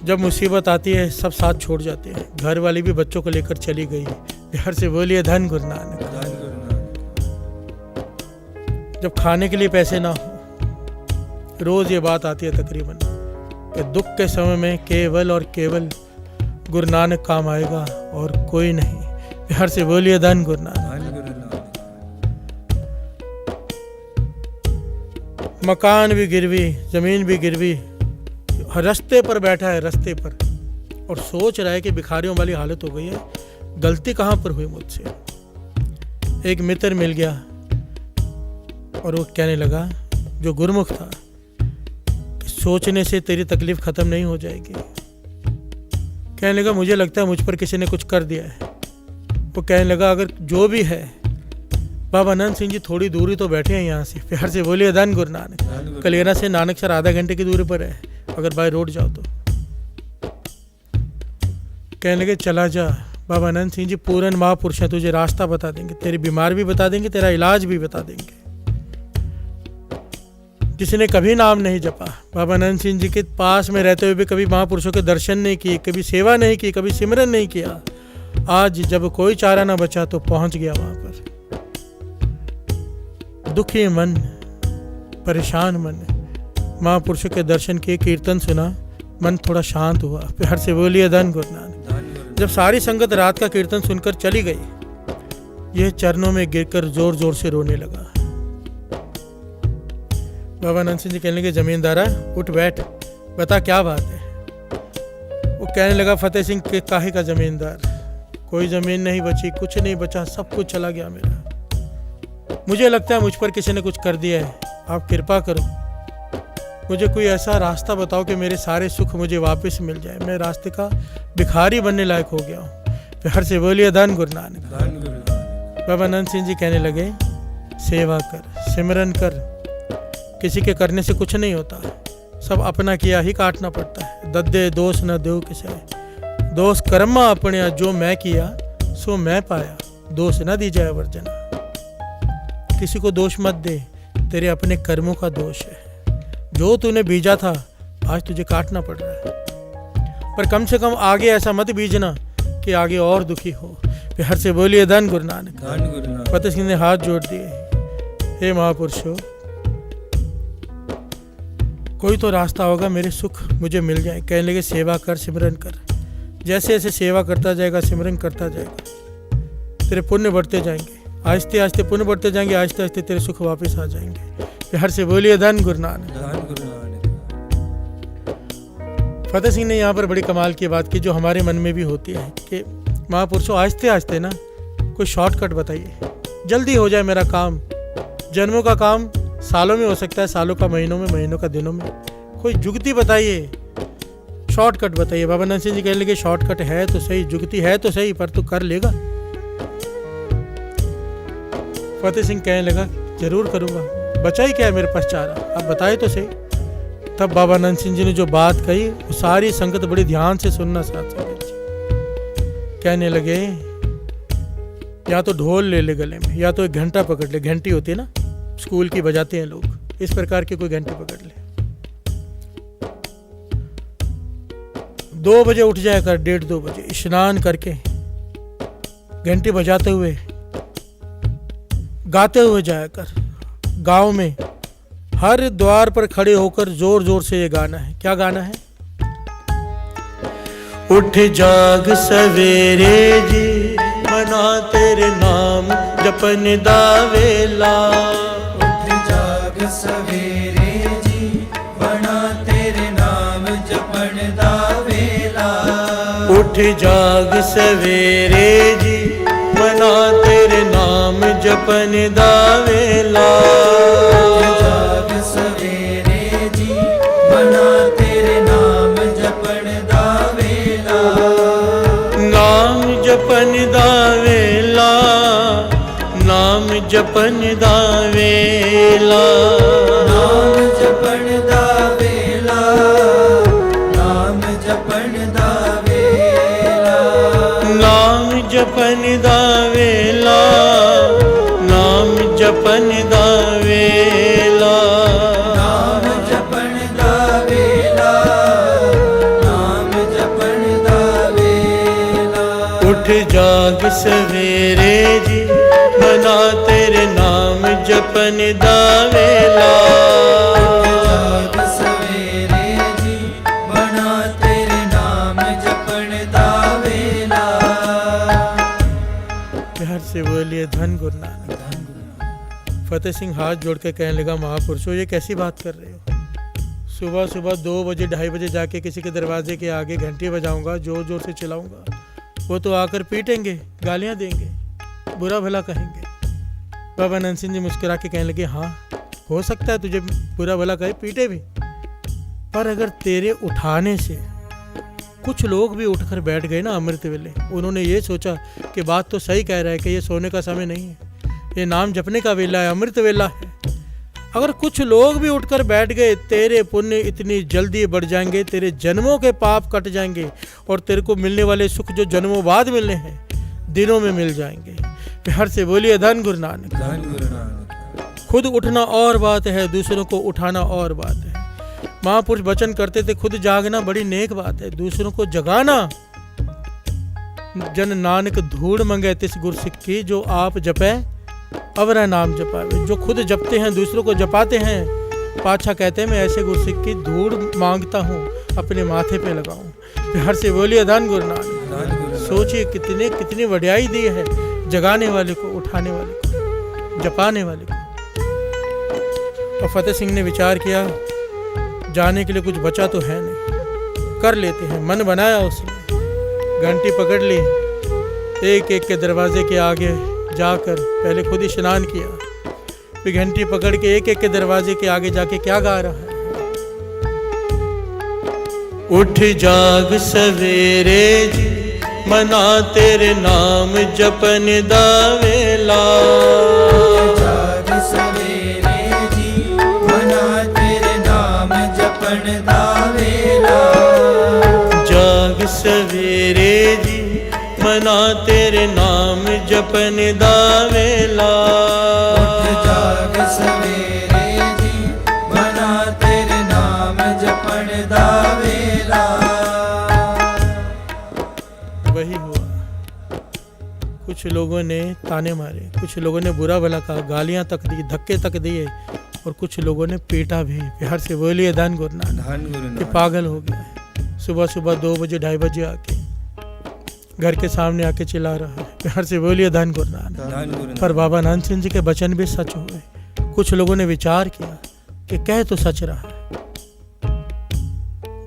जब मुसीबत आती है सब साथ छोड़ जाते हैं, घर वाली भी बच्चों को लेकर चली गई। प्यार से बोलिए धन गुरु नानक। धन गुरु नानक। जब खाने के लिए पैसे ना हो, रोज ये बात आती है तकरीबन कि दुख के समय में केवल और केवल गुरु नानक काम आएगा और कोई नहीं। प्यार से बोलिए धन गुरु नानक। धन गुरु नानक। मकान भी गिरवी, जमीन भी गिरवी, रास्ते पर बैठा है, रास्ते पर, और सोच रहा है कि भिखारियों वाली हालत हो गई है, गलती कहाँ पर हुई मुझसे। एक मित्र मिल गया और वो कहने लगा, जो गुरमुख था, कि सोचने से तेरी तकलीफ खत्म नहीं हो जाएगी। कहने लगा, मुझे लगता है मुझ पर किसी ने कुछ कर दिया है। वो कहने लगा, अगर जो भी है, बाबा नंद सिंह जी थोड़ी दूरी तो बैठे हैं यहाँ से। प्यार से बोलिए धन गुरु नानक। कलेरा से नानकसर आधा घंटे की दूरी पर है, अगर बाय रोड जाओ तो। कहने लगे, चला जा, बाबा आनंद सिंह जी पूर्ण महापुरुष हैं, तुझे रास्ता बता देंगे, तेरी बीमार भी बता देंगे, तेरा इलाज भी बता देंगे। जिसने कभी नाम नहीं जपा, बाबा आनंद सिंह जी के पास में रहते हुए भी कभी महापुरुषों के दर्शन नहीं किए, कभी सेवा नहीं की, कभी सिमरन नहीं किया, आज जब कोई चारा ना बचा तो पहुंच गया वहां पर। दुखी मन, परेशान मन, महापुरुषों के दर्शन किए, कीर्तन सुना, मन थोड़ा शांत हुआ। फिर से बोलिए धन गुरु नानक। जब सारी संगत रात का कीर्तन सुनकर चली गई, यह चरणों में गिरकर जोर जोर से रोने लगा। बाबा आनंद सिंह जी कहने लगे, जमींदारा उठ बैठ, बता क्या बात है। वो कहने लगा, फतेह सिंह के काहे का जमींदार, कोई जमीन नहीं बची, कुछ नहीं बचा, सब कुछ चला गया मेरा। मुझे लगता है मुझ पर किसी ने कुछ कर दिया है, आप कृपा करो, मुझे कोई ऐसा रास्ता बताओ कि मेरे सारे सुख मुझे वापस मिल जाए। मैं रास्ते का भिखारी बनने लायक हो गया हूँ। फिर से बोलिए धन गुरु नानक। बाबा आनंद सिंह जी कहने लगे, सेवा कर, सिमरन कर, किसी के करने से कुछ नहीं होता, सब अपना किया ही काटना पड़ता है। दद्दे दोष न दो किसे, दोष कर्मा अपने, जो मैं किया सो मैं पाया, दोष न दी जाए वर्जना। किसी को दोष मत दे, तेरे अपने कर्मों का दोष है। जो तूने बीजा था आज तुझे काटना पड़ रहा है, पर कम से कम आगे ऐसा मत बीजना कि आगे और दुखी हो। फिर से बोलिए धन गुरु नानक। फतेह सिंह ने हाथ जोड़ दिए, हे महापुरुषों, कोई तो रास्ता होगा, मेरे सुख मुझे मिल जाए। कहने लगे, सेवा कर, सिमरन कर, जैसे जैसे सेवा करता जाएगा, सिमरन करता जाएगा, तेरे पुण्य बढ़ते जाएंगे, आहिस्ते आहिस्ते पुण्य बढ़ते जाएंगे, आहिस्ते आहिस्ते तेरे सुख वापस आ जाएंगे। हर से बोलिए धन गुरु नानक। फतेह सिंह ने यहाँ पर बड़ी कमाल की बात की, जो हमारे मन में भी होती है कि महापुरुषों आहिस्ते आहिस्ते ना कोई शॉर्टकट बताइए, जल्दी हो जाए मेरा काम। जन्मों का काम सालों में हो सकता है, सालों का महीनों में, महीनों का दिनों में। कोई जुगती बताइए, शॉर्टकट बताइए। बाबा आनंद सिंह जी कहने लगे, शॉर्टकट है तो सही, जुगती है तो सही, पर तू कर लेगा। फतेह सिंह कहने लगा, जरूर करूँगा, बचा ही क्या है मेरे पास चारा, आप बताए तो सही। तब बाबा आनंद सिंह जी ने जो बात कही, वो सारी संगत बड़ी ध्यान से सुनना साथ संगत जी। कहने लगे, या तो ढोल ले ले गले में, या तो एक घंटा पकड़ ले, घंटी होती है ना स्कूल की, बजाते हैं लोग, इस प्रकार की कोई घंटी पकड़ ले। 2 बजे उठ जाया कर, 1:30-2 बजे स्नान करके घंटी बजाते हुए, गाते हुए जाया कर। गांव में हर द्वार पर खड़े होकर जोर जोर से ये गाना है। क्या गाना है? उठ जाग सवेरे जी, मना तेरे नाम जपन दावेला। उठ जाग सवेरे जी, बना तेरे नाम जपन दावेला। उठ जाग सवेरे जी, मना तेरे नाम जपन दावेला। उठ जाग सवेरे जी, बना तेरे नाम जपन दावेला। नाम जपन दावेला, नाम जपन दावेला। नाम जपन दावेला, नाम जपन दावेला। नाम जपन दावेला, नाम जपन दावेला। नाम जपन दावेला, नाम जपन दावेला। उठ जाग सवेरे जी, मना तेरे नाम जपन दावेला। जाग सवेरे जी, बना तेरे नाम जपन दावेला। प्यार से बोलिए धन गुरु नानक। फतेह सिंह हाथ जोड़ के कहने लगा, महापुरुषों ये कैसी बात कर रहे हो? सुबह सुबह 2 बजे 2:30 बजे जाके किसी के दरवाजे के आगे घंटी बजाऊंगा, जोर जोर से चिल्लाऊंगा, वो तो आकर पीटेंगे, गालियां देंगे, बुरा भला कहेंगे। बाबा आनंद सिंह जी मुस्कुरा के कहने लगे, हाँ हो सकता है तुझे बुरा भला कहे, पीटे भी, पर अगर तेरे उठाने से कुछ लोग भी उठकर बैठ गए ना अमृत वेले, उन्होंने ये सोचा कि बात तो सही कह रहा है कि ये सोने का समय नहीं है, ये नाम जपने का वेला है, अमृत वेला है। अगर कुछ लोग भी उठकर बैठ गए, तेरे पुण्य इतनी जल्दी बढ़ जाएंगे, तेरे जन्मों के पाप कट जाएंगे और तेरे को मिलने वाले सुख जो जन्मों बाद मिलने हैं दिनों में मिल जाएंगे। प्यार से बोलिए धन गुरु नानक। धन गुरु नानक। खुद उठना और बात है, दूसरों को उठाना और बात है। महापुरुष वचन करते थे, खुद जागना बड़ी नेक बात है, दूसरों को जगाना। जन नानक धूड़ मंगे तिस गुर सिक्की, जो आप जपे अवरा नाम जपावे। जो खुद जपते हैं दूसरों को जपाते हैं, पाछा कहते हैं मैं ऐसे गुरसिक की धूड़ मांगता हूँ अपने माथे पे लगाऊं। प्यार से बोलिए धन गुरु नानक। सोचिए कितनी वड्याई दी है जगाने वाले को, उठाने वाले को, जपाने वाले को। और फतेह सिंह ने विचार किया जाने के लिए कुछ बचा तो है नहीं, कर लेते हैं। मन बनाया उसने, घंटी पकड़ ली, एक एक के दरवाजे के आगे जाकर पहले खुद ही स्नान किया, फिर घंटी पकड़ के एक एक के दरवाजे के आगे जाके क्या गा रहा है? उठ जाग सवेरे जी, मना तेरे नाम जपन दा वेला। जाग सवेरे जी, मना तेरे नाम जपन दा वेला। जाग सवेरे जी, मना तेरे नाम जपन दा वेला। उठ जाग सवेरे जी, मना तेरे नाम जपन दा वेला। वही हुआ। कुछ लोगों ने ताने मारे, कुछ लोगों ने बुरा भला कहा, गालियां तक दी, धक्के तक दिए, और कुछ लोगों ने पीटा भी। प्यार से बोलिए धन गुरु नानक। धन गुरु कि नानक। पागल हो गया है, सुबह सुबह 2 बजे 2:30 बजे आके घर के सामने आके चिल्ला रहा है। प्यार से बोलिए धन गुरु नानक। धन गुरु नानक। पर बाबा नानक सिंह जी के वचन भी सच हुए। कुछ लोगों ने विचार किया कि कह तो सच रहा है,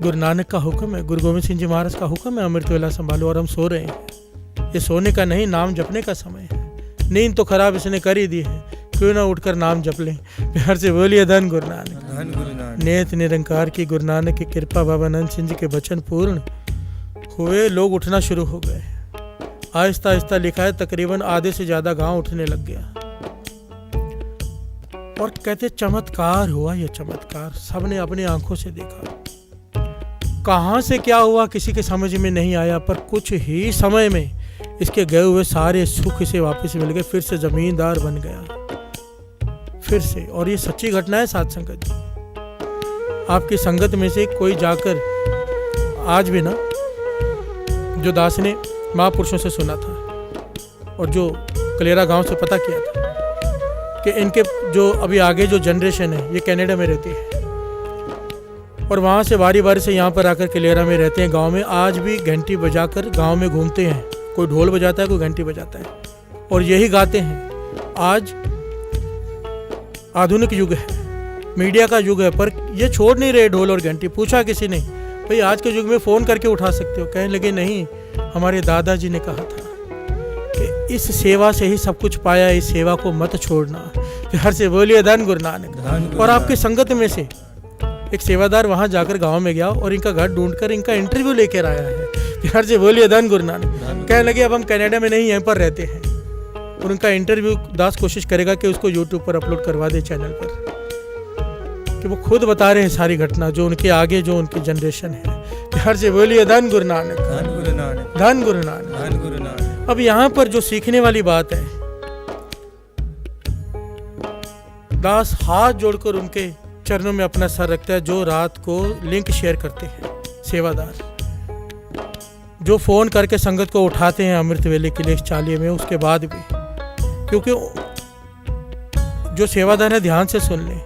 गुरु नानक का हुक्म है, गुरु गोविंद सिंह जी महाराज का हुक्म है, अमृत वेला संभालो, और हम सो रहे हैं। ये सोने का नहीं, नाम जपने का समय है। नींद तो खराब इसने कर ही दी है, क्यों ना उठकर नाम जप लें। प्यार से बोलिए धन गुरु नानक। धन गुरु नानक। नेत निरंकार की गुरु नानक की कृपा, बाबा नानक सिंह जी के वचन पूर्ण हुए, लोग उठना शुरू हो गए। आहिस्ता आहिस्ता लिखा है तकरीबन आधे से ज्यादा गांव उठने लग गया। और कहते चमत्कार हुआ, ये चमत्कार सबने अपनी आंखों से देखा। कहां से क्या हुआ किसी के समझ में नहीं आया, पर कुछ ही समय में इसके गए हुए सारे सुख इसे वापस मिल गए, फिर से जमींदार बन गया फिर से। और ये सच्ची घटना है साथ संगत जी। आपकी संगत में से कोई जाकर आज भी ना, जो दास ने महापुरुषों से सुना था और जो कलेरा गांव से पता किया था कि इनके जो अभी आगे जो जनरेशन है ये कनाडा में रहती है और वहाँ से बारी बारी से यहाँ पर आकर कलेरा में रहते हैं। गांव में आज भी घंटी बजाकर गांव में घूमते हैं, कोई ढोल बजाता है, कोई घंटी बजाता है और यही गाते हैं। आज आधुनिक युग है, मीडिया का युग है, पर ये छोड़ नहीं रहे ढोल और घंटी। पूछा किसी ने, भाई आज के युग में फ़ोन करके उठा सकते हो? कहने लगे नहीं, हमारे दादाजी ने कहा था कि इस सेवा से ही सब कुछ पाया, इस सेवा को मत छोड़ना। प्यार से बोलिए धन गुरु नानक। और आपकी संगत में से एक सेवादार वहां जाकर गांव में गया और इनका घर ढूंढकर इनका इंटरव्यू लेकर आया है। प्यार से बोलिए धन गुरु नानक। कहने लगे अब हम कनाडा में नहीं, यहीं पर रहते हैं। और उनका इंटरव्यू दास कोशिश करेगा कि उसको यूट्यूब पर अपलोड करवा दे चैनल पर, कि वो खुद बता रहे हैं सारी घटना जो उनके आगे जो उनकी जनरेशन है। प्यार से बोलिए धन गुरु नानक। धन गुरु नानक। धन गुरु नानक। धन गुरु नानक। अब यहाँ पर जो सीखने वाली बात है, दास हाथ जोड़कर उनके चरणों में अपना सर रखता है। जो रात को लिंक शेयर करते हैं सेवादार, जो फोन करके संगत को उठाते हैं अमृत वेले के लिए इस चालीहे में, उसके बाद भी, क्योंकि जो सेवादार है ध्यान से सुन लें,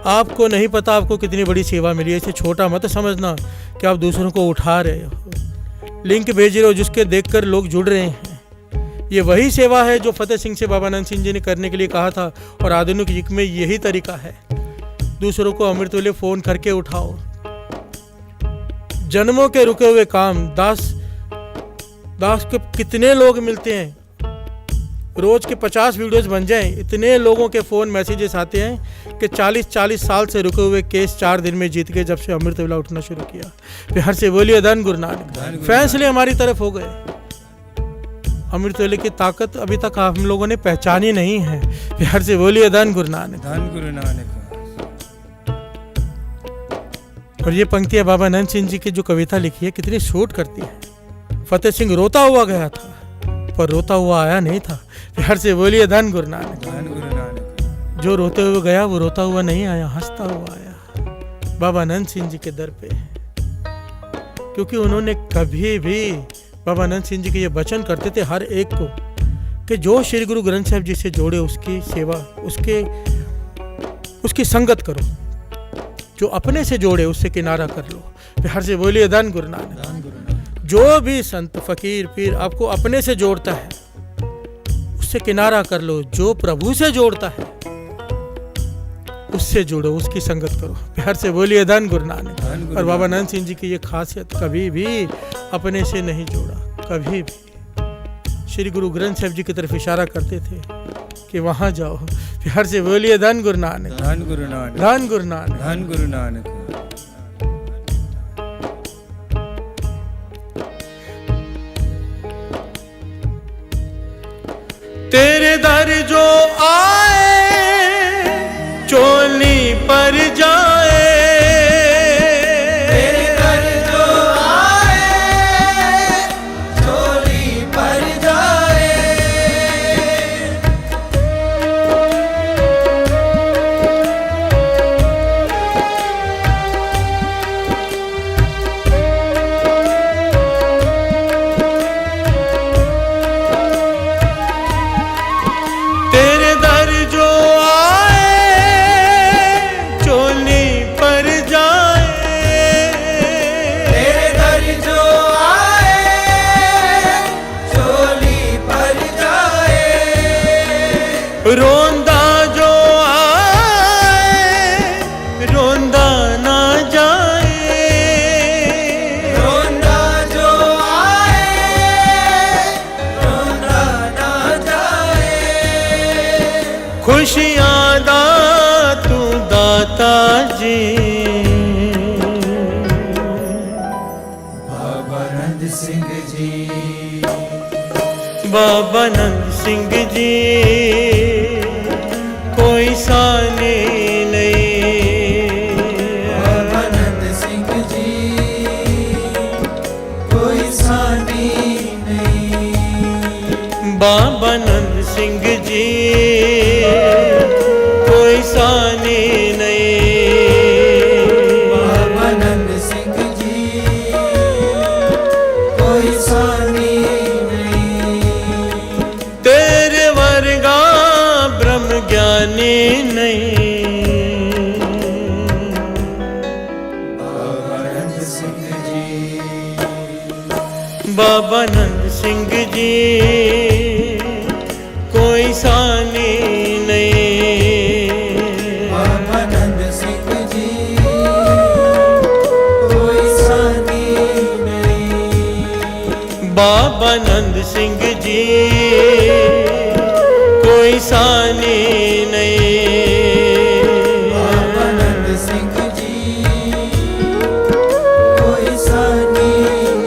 आपको नहीं पता आपको कितनी बड़ी सेवा मिली है। इसे छोटा मत समझना कि आप दूसरों को उठा रहे हो, लिंक भेज रहे हो जिसके देखकर लोग जुड़ रहे हैं। ये वही सेवा है जो फतेह सिंह से बाबा नानक सिंह जी ने करने के लिए कहा था और आधुनिक युग में यही तरीका है। दूसरों को अमृत वेले फोन करके उठाओ। जन्मों के रुके हुए काम, दास के कितने लोग मिलते हैं, रोज के 50 वीडियोस बन जाएं, इतने लोगों के फोन मैसेजेस आते हैं कि 40-40 साल से रुके हुए केस 4 दिन में जीत गए जब से अमृत वेला उठना शुरू किया। प्यार से बोलिए धन गुरु नानक। फैसले हमारी तरफ हो गए। अमृत वेले की ताकत अभी तक हम लोगों ने पहचानी नहीं है। प्यार से बोलिए धन गुरु नानक। धन गुरु नानक। और ये पंक्तियां बाबा नंद सिंह जी की जो कविता लिखी है कितनी सूट करती है। फतेह सिंह रोता हुआ गया था पर रोता हुआ आया नहीं था। प्यार से बोलिए धन गुरु नानक। धन गुरु नानक। जो रोते हुए गया वो रोता हुआ नहीं आया, हंसता हुआ आया बाबा नंद सिंह जी के दर पे। क्योंकि उन्होंने कभी भी, बाबा नंद सिंह जी के ये वचन करते थे हर एक को कि जो श्री गुरु ग्रंथ साहिब जी से जोड़े उसकी सेवा, उसकी संगत करो, जो अपने से जोड़े उससे किनारा कर लो। प्यार से बोलिए धन गुरु नानक। धन गुरु नानक। जो भी संत फकीर पीर आपको अपने से जोड़ता है उससे किनारा कर लो। जो प्रभु से जोड़ता है उससे जुड़ो, उसकी संगत करो। प्यार से बोलिए धन गुरु नानक। और बाबा नंद सिंह जी की ये खासियत, कभी भी अपने से नहीं जोड़ा, कभी भी। श्री गुरु ग्रंथ साहिब जी की तरफ इशारा करते थे कि वहां जाओ। प्यार से बोलिए धन गुरु नानक। धन गुरु नानक। धन गुरु नानक। धन गुरु नानक। तेरे दर जो आए चोली पर जाए, तेरे दर जो आए चोली पर जाए। तेरे दर जो रोंदा जो आए रोंदा ना जाए, रोंदा जो आए रोंदा ना जाए। खुशियां दा तू दाता जी। बाबा नंद सिंह जी। बाबा नंद सिंह जी कोई साने नहीं। बाबा नंद सिंह जी कोई सानी नहीं। बाबा नंद सिंह जी कोई साने नहीं। बाबा नंद सिंह जी कोई सानी नहीं। तेरे वर्गा ब्रह्म ज्ञानी नहीं। बाबा नंद सिंह जी। बाबा नंद सिंह जी कोई सानी नहीं। बाबा नंद सिंह जी कोई सानी नहीं। बाबा नंद सिंह जी कोई सानी नहीं। बाबा नंद सिंह जी कोई सानी नहीं।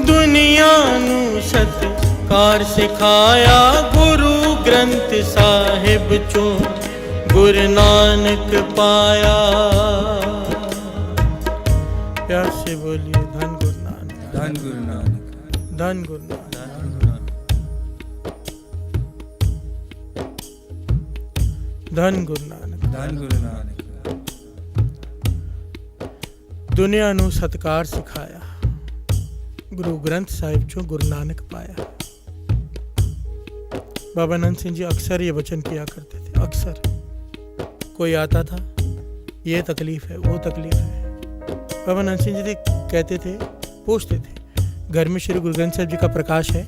दुनिया नू सत्कार सिखाया गुरु ग्रंथ साहिब चो गुरु नानक पाया। प्यार से बोलिए धन गुरु नानक। धन गुरु नानक। धन गुरु नानक। धन गुरु नानक। ਧੰਨ ਗੁਰੂ ਨਾਨਕ ਦੁਨੀਆ ਨੂੰ ਸਤਿਕਾਰ ਸਿਖਾਇਆ, ਗੁਰੂ ਗ੍ਰੰਥ ਸਾਹਿਬ ਚੋਂ गुरु नानक पाया। बाबा नंद सिंह जी अक्सर ये वचन किया करते थे, अक्सर। कोई आता था, ये तकलीफ है, वो तकलीफ है। बाबा नंद सिंह जी कहते थे, पूछते थे, घर में श्री गुरु ग्रंथ साहिब जी का प्रकाश है?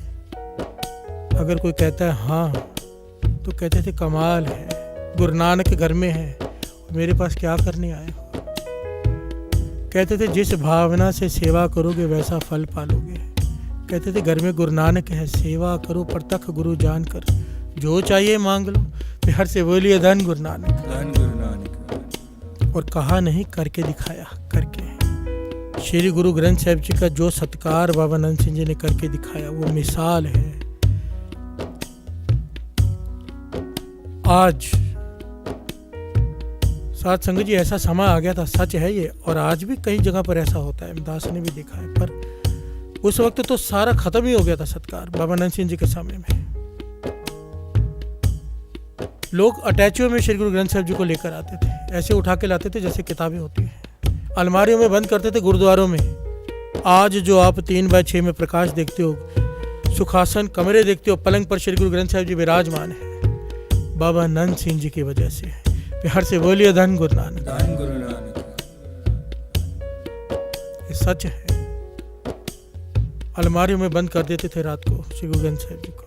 अगर कोई कहता है हाँ, तो कहते थे कमाल है, गुरु नानक घर में है, मेरे पास क्या करने आए हो? कहते थे जिस भावना से सेवा करोगे वैसा फल पालोगे। कहते थे घर में गुरु नानक है, सेवा करो प्रत्यक्ष गुरु जानकर, जो चाहिए मांग लो। प्यार से बोलिए धन गुरु नानक। ਧੰਨ ਗੁਰੂ ਨਾਨਕ और कहा नहीं, करके दिखाया, करके। श्री गुरु ग्रंथ साहिब जी का जो सत्कार बाबा नंद सिंह जी ने करके दिखाया, वो मिसाल है। आज साथ संगत जी ऐसा समय आ गया था, सच है ये, और आज भी कई जगह पर ऐसा होता है, दास ने भी देखा है, पर उस वक्त तो सारा खत्म ही हो गया था सत्कार बाबा नंद सिंह जी के समय में। लोग अटैचियों में श्री गुरु ग्रंथ साहिब जी को लेकर आते थे, ऐसे उठा के लाते थे जैसे किताबें होती हैं, अलमारियों में बंद करते थे गुरुद्वारों में। आज जो आप 3x6 में प्रकाश देखते हो, सुखासन कमरे देखते हो, पलंग पर श्री गुरु ग्रंथ साहिब जी विराजमान है, बाबा नंद सिंह जी की वजह से है। प्यार से बोलिए धन गुरु नानक। ਧੰਨ ਗੁਰੂ ਨਾਨਕ ये सच है। अलमारियों में बंद कर देते थे रात को श्री गुरु ग्रंथ साहिब जी को।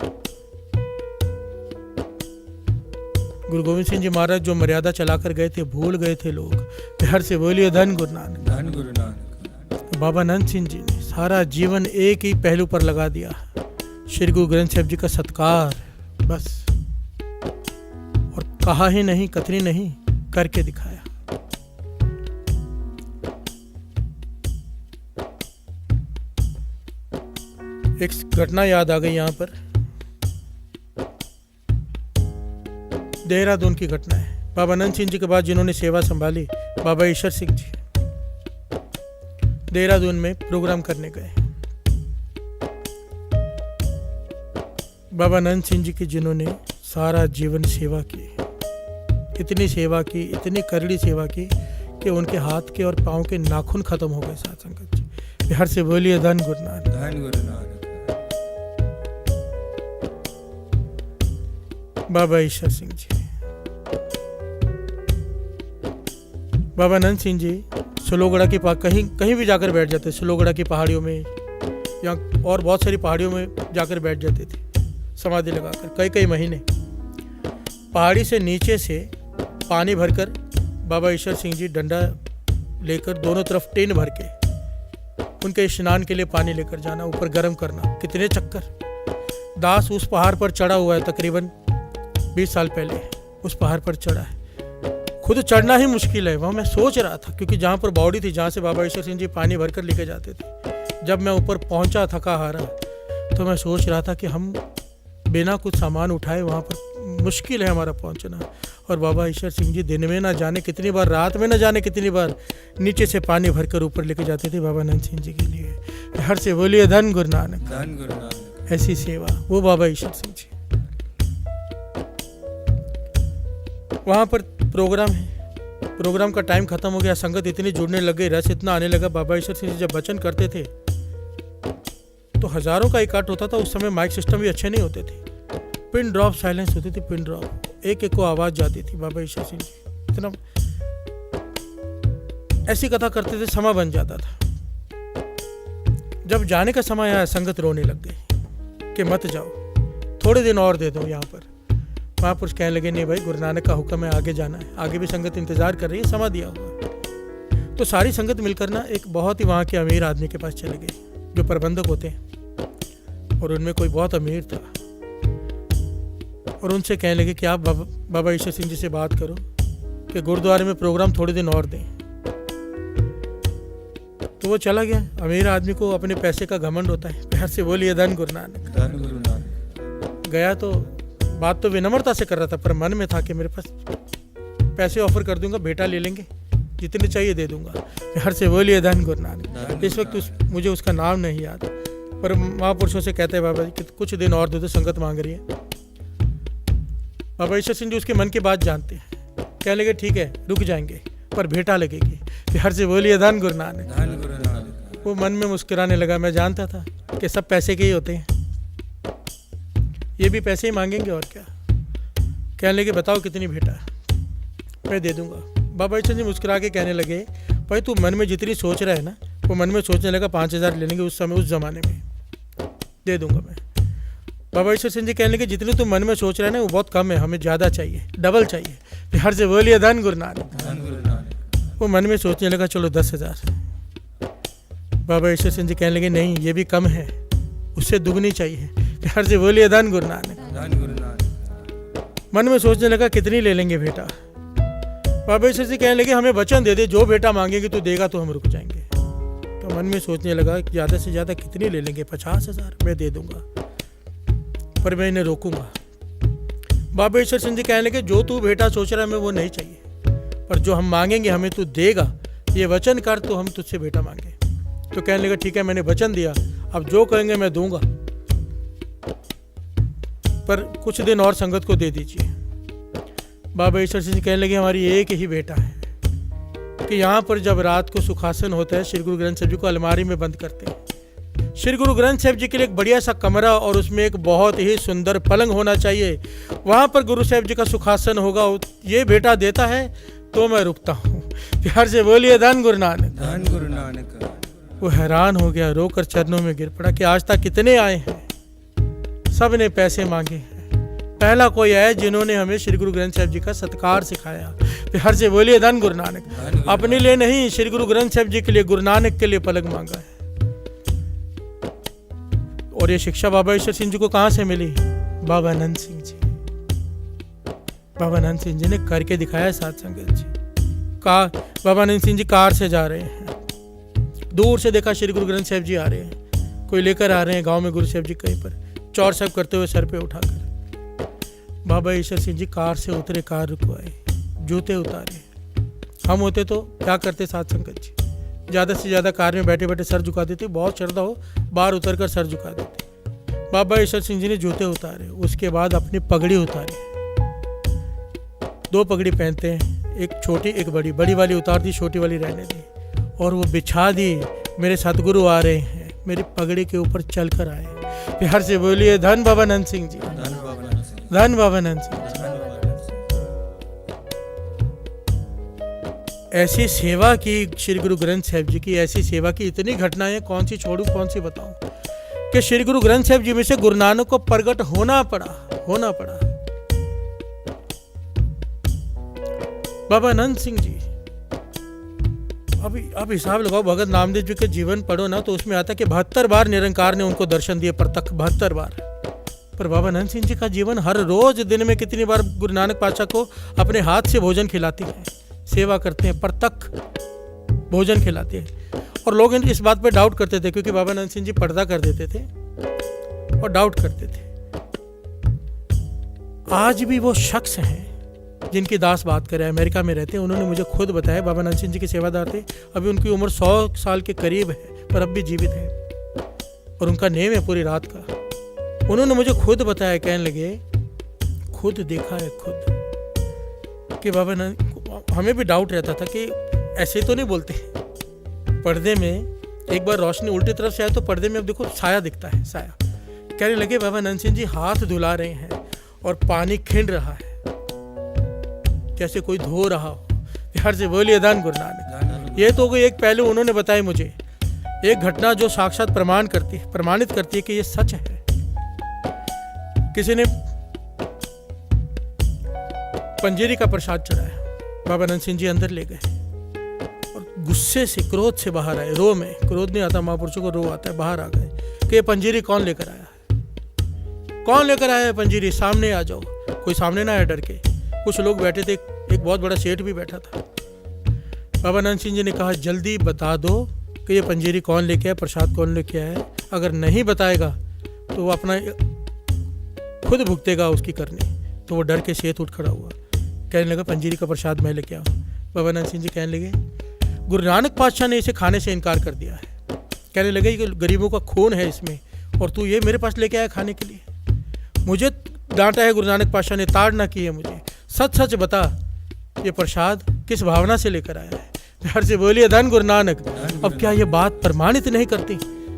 गुरु गोविंद सिंह जी महाराज जो मर्यादा चलाकर गए थे, भूल गए थे लोग। प्यार से बोलिए धन गुरु नानक। ਧੰਨ ਗੁਰੂ ਨਾਨਕ बाबा नंद सिंह जी ने सारा जीवन एक ही पहलू पर लगा दिया, श्री गुरु ग्रंथ साहिब जी का सत्कार, बस। और कहा ही नहीं, कतरी नहीं, करके दिखाया। एक घटना याद आ गई यहाँ पर, देहरादून की घटना है। बाबा नंद सिंह जी के बाद जिन्होंने सेवा संभाली, बाबा ईश्वर सिंह जी देहरादून में प्रोग्राम करने गए। बाबा नंद सिंह जी की जिन्होंने सारा जीवन सेवा की, इतनी सेवा की, इतनी करड़ी सेवा की कि उनके हाथ के और पाँव के नाखून खत्म हो गए। साथ संगत जी बिहार से बोलिए धन गुरु नानक। ਧੰਨ ਗੁਰੂ ਨਾਨਕ बाबा ईश्वर सिंह जी, बाबा नंद सिंह जी सलोगड़ा की कहीं भी जाकर बैठ जाते, सलोगड़ा की पहाड़ियों में या और बहुत सारी पहाड़ियों में जाकर बैठ जाते थे समाधि लगाकर कई महीने। पहाड़ी से नीचे से पानी भरकर बाबा ईश्वर सिंह जी डंडा लेकर दोनों तरफ टिन भर के उनके स्नान के लिए पानी लेकर जाना, ऊपर गर्म करना, कितने चक्कर। दास उस पहाड़ पर चढ़ा हुआ है, तकरीबन 20 साल पहले उस पहाड़ पर चढ़ा है। खुद चढ़ना ही मुश्किल है। वहाँ मैं सोच रहा था, क्योंकि जहाँ पर बावड़ी थी, जहाँ से बाबा ईश्वर सिंह जी पानी भरकर लेके जाते थे, जब मैं ऊपर पहुँचा थका हारा, तो मैं सोच रहा था कि हम बिना कुछ सामान उठाए वहाँ पर मुश्किल है हमारा पहुँचना। और बाबा ईश्वर सिंह जी दिन में ना जाने कितनी बार, रात में ना जाने कितनी बार नीचे से पानी भरकर ऊपर लेके जाते थे बाबा नंद सिंह जी के लिए। हर से बोलिए धन गुरु नानक। ਧੰਨ ਗੁਰੂ ਨਾਨਕ ऐसी सेवा वो बाबा ईश्वर सिंह जी। वहाँ पर प्रोग्राम है, प्रोग्राम का टाइम खत्म हो गया, संगत इतनी जुड़ने लग गई, रस इतना आने लगा। बाबा ईश्वर सिंह जी जब वचन करते थे तो हजारों का इकट्ठ होता था। उस समय माइक सिस्टम भी अच्छे नहीं होते थे, पिन ड्रॉप साइलेंस होती थी, पिन ड्रॉप, एक एक को आवाज़ जाती थी। बाबा ईश्वर सिंह जी इतना ऐसी कथा करते थे, समय बन जाता था। जब जाने का समय आया, संगत रोने लग गई कि मत जाओ, थोड़े दिन और दे दो यहाँ पर। महापुरुष कहने लगे, नहीं भाई, गुरु नानक का हुक्म है, आगे जाना है। आगे भी संगत इंतजार कर रही है, समय दिया हुआ है। तो सारी संगत मिलकर ना एक बहुत ही वहाँ के अमीर आदमी के पास चले गए, जो प्रबंधक होते हैं, और उनमें कोई बहुत अमीर था। और उनसे कहने लगे कि आप बाबा ईश्वर सिंह जी से बात करो कि गुरुद्वारे में प्रोग्राम थोड़े दिन और दें। तो वो चला गया। अमीर आदमी को अपने पैसे का घमंड होता है। प्यार से बोलिए धन गुरु नानक। ਧੰਨ ਗੁਰੂ ਨਾਨਕ गया तो बात तो विनम्रता से कर रहा था, पर मन में था कि मेरे पास पैसे ऑफर कर दूंगा, बेटा ले लेंगे, जितने चाहिए दे दूंगा। प्यार से बोलिए धन गुरु नानक। इस वक्त मुझे उसका नाम नहीं याद, पर महापुरुषों से कहते हैं, बाबा जी कि कुछ दिन और दे दो, संगत मांग रही है। बाबा ईश्वर सिंह जी उसके मन की बात जानते हैं कहने लगे ठीक है रुक जाएंगे पर भेंटा लगेगी। प्यार से बोलिए धन गुरु नानक। धन गुरु नानक। वो मन में मुस्कुराने लगा। मैं जानता था कि सब पैसे के ही होते हैं, ये भी पैसे ही मांगेंगे और क्या। कहने लगे बताओ कितनी भेंटा, मैं दे दूंगा। बाबा ईश्वर जी मुस्कुरा के कहने लगे भाई तू मन में जितनी सोच रहा है ना, वो मन में सोचने लगा 5,000 ले लेंगे उस समय, उस ज़माने में दे दूंगा मैं। बाबा ईश्वर सिंह जी कहने लगे जितनी तू मन में सोच रहा है ना वो बहुत कम है, हमें ज़्यादा चाहिए, डबल चाहिए। प्यार से बोलिए धन गुरु नानक। धन गुरु नानक। वो मन में सोचने लगा चलो 10,000। बाबा ईश्वर सिंह जी कहने लगे नहीं ये भी कम है, उससे दुगनी चाहिए। प्यार से बोलिए धन गुरु नानक। धन गुरु नानक। मन में सोचने लगा कितनी ले लेंगे बेटा। बाबा ईश्वर जी कहने लगे हमें वचन दे दे जो बेटा मांगेगी तू देगा तो हम रुक जाएंगे। तो मन में सोचने लगा ज़्यादा से ज़्यादा कितनी ले लेंगे, 50,000 मैं दे दूंगा पर मैं इन्हें रोकूंगा। बाबा ईश्वर सिंह जी कहने लगे जो तू बेटा सोच रहा है हमें वो नहीं चाहिए, पर जो हम मांगेंगे हमें तू देगा, ये वचन कर तो हम तुझसे बेटा मांगे। तो कहने लगा ठीक है मैंने वचन दिया, अब जो कहेंगे मैं दूंगा, पर कुछ दिन और संगत को दे दीजिए। बाबा ईश्वर सिंह जी कहने लगे हमारी एक ही बेटा है कि यहाँ पर जब रात को सुखासन होता है श्री गुरु ग्रंथ साहिब जी को अलमारी में बंद करते हैं। श्री गुरु ग्रंथ साहिब जी के लिए एक बढ़िया सा कमरा और उसमें एक बहुत ही सुंदर पलंग होना चाहिए, वहाँ पर गुरु साहिब जी का सुखासन होगा। ये बेटा देता है तो मैं रुकता हूँ। प्यार से बोलिए धन गुरु नानक। धन गुरु नानक। वो हैरान हो गया, रोकर चरणों में गिर पड़ा कि आज तक कितने आए हैं, सब ने पैसे मांगे हैं, पहला कोई आया जिन्होंने हमें श्री गुरु ग्रंथ साहिब जी का सत्कार सिखाया। प्यार से बोलिए धन गुरु नानक। अपने लिए नहीं, श्री गुरु ग्रंथ साहिब जी के लिए, गुरु नानक के लिए पलंग मांगा है। और ये शिक्षा बाबा ईश्वर सिंह जी को कहाँ से मिली? बाबा नंद सिंह जी। बाबा नंद सिंह जी ने करके दिखाया साथ संगत जी। बाबा नंद सिंह जी कार से जा रहे हैं, दूर से देखा श्री गुरु ग्रंथ साहिब जी आ रहे हैं, कोई लेकर आ रहे हैं गांव में गुरु साहिब जी कहीं पर, चौर साहब करते हुए सर पे उठाकर। बाबा ईश्वर सिंह जी कार से उतरे, कार रुकवाए, जूते उतारे। हम होते तो क्या करते साथ संगत जी, ज़्यादा से ज़्यादा कार में बैठे बैठे सर झुका देते, बहुत श्रद्धा हो बाहर उतर कर सर झुका देते। बाबा ईश्वर सिंह जी ने जूते उतारे, उसके बाद अपनी पगड़ी उतारी। 2 पगड़ी पहनते हैं, एक छोटी एक बड़ी, बड़ी वाली उतार दी, छोटी वाली रहने दी, और वो बिछा दी। मेरे सतगुरु आ रहे हैं, मेरी पगड़ी के ऊपर चल कर आए। प्यार से बोलिए धन बाबा नंद सिंह जी। धन बाबा नंद सिंह। धन बाबा नंद सिंह। ऐसी सेवा की श्री गुरु ग्रंथ साहिब जी की, ऐसी सेवा की इतनी घटनाएं कौन सी छोड़ूं कौन सी बताऊं, कि श्री गुरु ग्रंथ साहिब जी में से गुरु नानक को प्रगट होना पड़ा। बाबा नंद सिंह जी, अब हिसाब लगाओ, भगत नामदेव जी के जीवन पढ़ो ना तो उसमें आता है कि 72 बार निरंकार ने उनको दर्शन दिए, प्रत्यक्ष 72 बार। पर बाबा नंद सिंह जी का जीवन हर रोज दिन में कितनी बार गुरु नानक पातशाह को अपने हाथ से भोजन खिलाते हैं, सेवा करते हैं, प्रत्यक्ष भोजन खिलाते हैं। और लोग इस बात पे डाउट करते थे क्योंकि बाबा नंद सिंह जी पर्दा कर देते थे और डाउट करते थे। आज भी वो शख्स हैं जिनकी दास बात करे, अमेरिका में रहते हैं। उन्होंने मुझे खुद बताया, बाबा नंद सिंह जी के सेवादार थे, अभी उनकी उम्र 100 साल के करीब है पर अब भी जीवित है, और उनका नेम है पूरी रात का। उन्होंने मुझे खुद बताया, कहने लगे खुद देखा है खुद कि बाबा नंद, हमें भी डाउट रहता था कि ऐसे तो नहीं बोलते। पर्दे में एक बार रोशनी उल्टी तरफ से आए तो पर्दे में अब देखो साया दिखता है, साया। कहने लगे बाबा नंद सिंह जी हाथ धुला रहे हैं और पानी खिंड रहा है जैसे कोई धो रहा हो। प्यार से बोलिए धन गुरु नानक। ये तो कोई एक पहलू उन्होंने बताया मुझे, एक घटना जो साक्षात प्रमाणित करती है कि ये सच है। किसी ने पंजीरी का प्रसाद चढ़ाया, बाबा नंद सिंह जी अंदर ले गए और गुस्से से, क्रोध से बाहर आए। रो में क्रोध नहीं आता, महापुरुषों को रो आता है। बाहर आ गए कि ये पंजीरी कौन लेकर आया है, कौन लेकर आया है पंजीरी, सामने आ जाओ। कोई सामने ना आया डर के, कुछ लोग बैठे थे, एक बहुत बड़ा सेठ भी बैठा था। बाबा नंद सिंह जी ने कहा जल्दी बता दो कि ये पंजीरी कौन लेके आया, प्रसाद कौन लेके आया है। अगर नहीं बताएगा तो वो अपना खुद भुगतेगा उसकी करनी। तो वो डर के सेठ उठ खड़ा हुआ, कहने लगा पंजीरी का प्रसाद मैं लेके आऊँ। बाबा नंद सिंह जी कहने लगे गुरु नानक पातशाह ने इसे खाने से इनकार कर दिया है। कहने लगे कि गरीबों का खून है इसमें और तू ये मेरे पास लेके आया खाने के लिए। मुझे डांटा है गुरु नानक पातशाह ने, ताड़ना की है मुझे। सच सच बता ये प्रसाद किस भावना से लेकर आया है। प्यार से बोलिए धन गुरु नानक। अब क्या ये बात प्रमाणित नहीं करती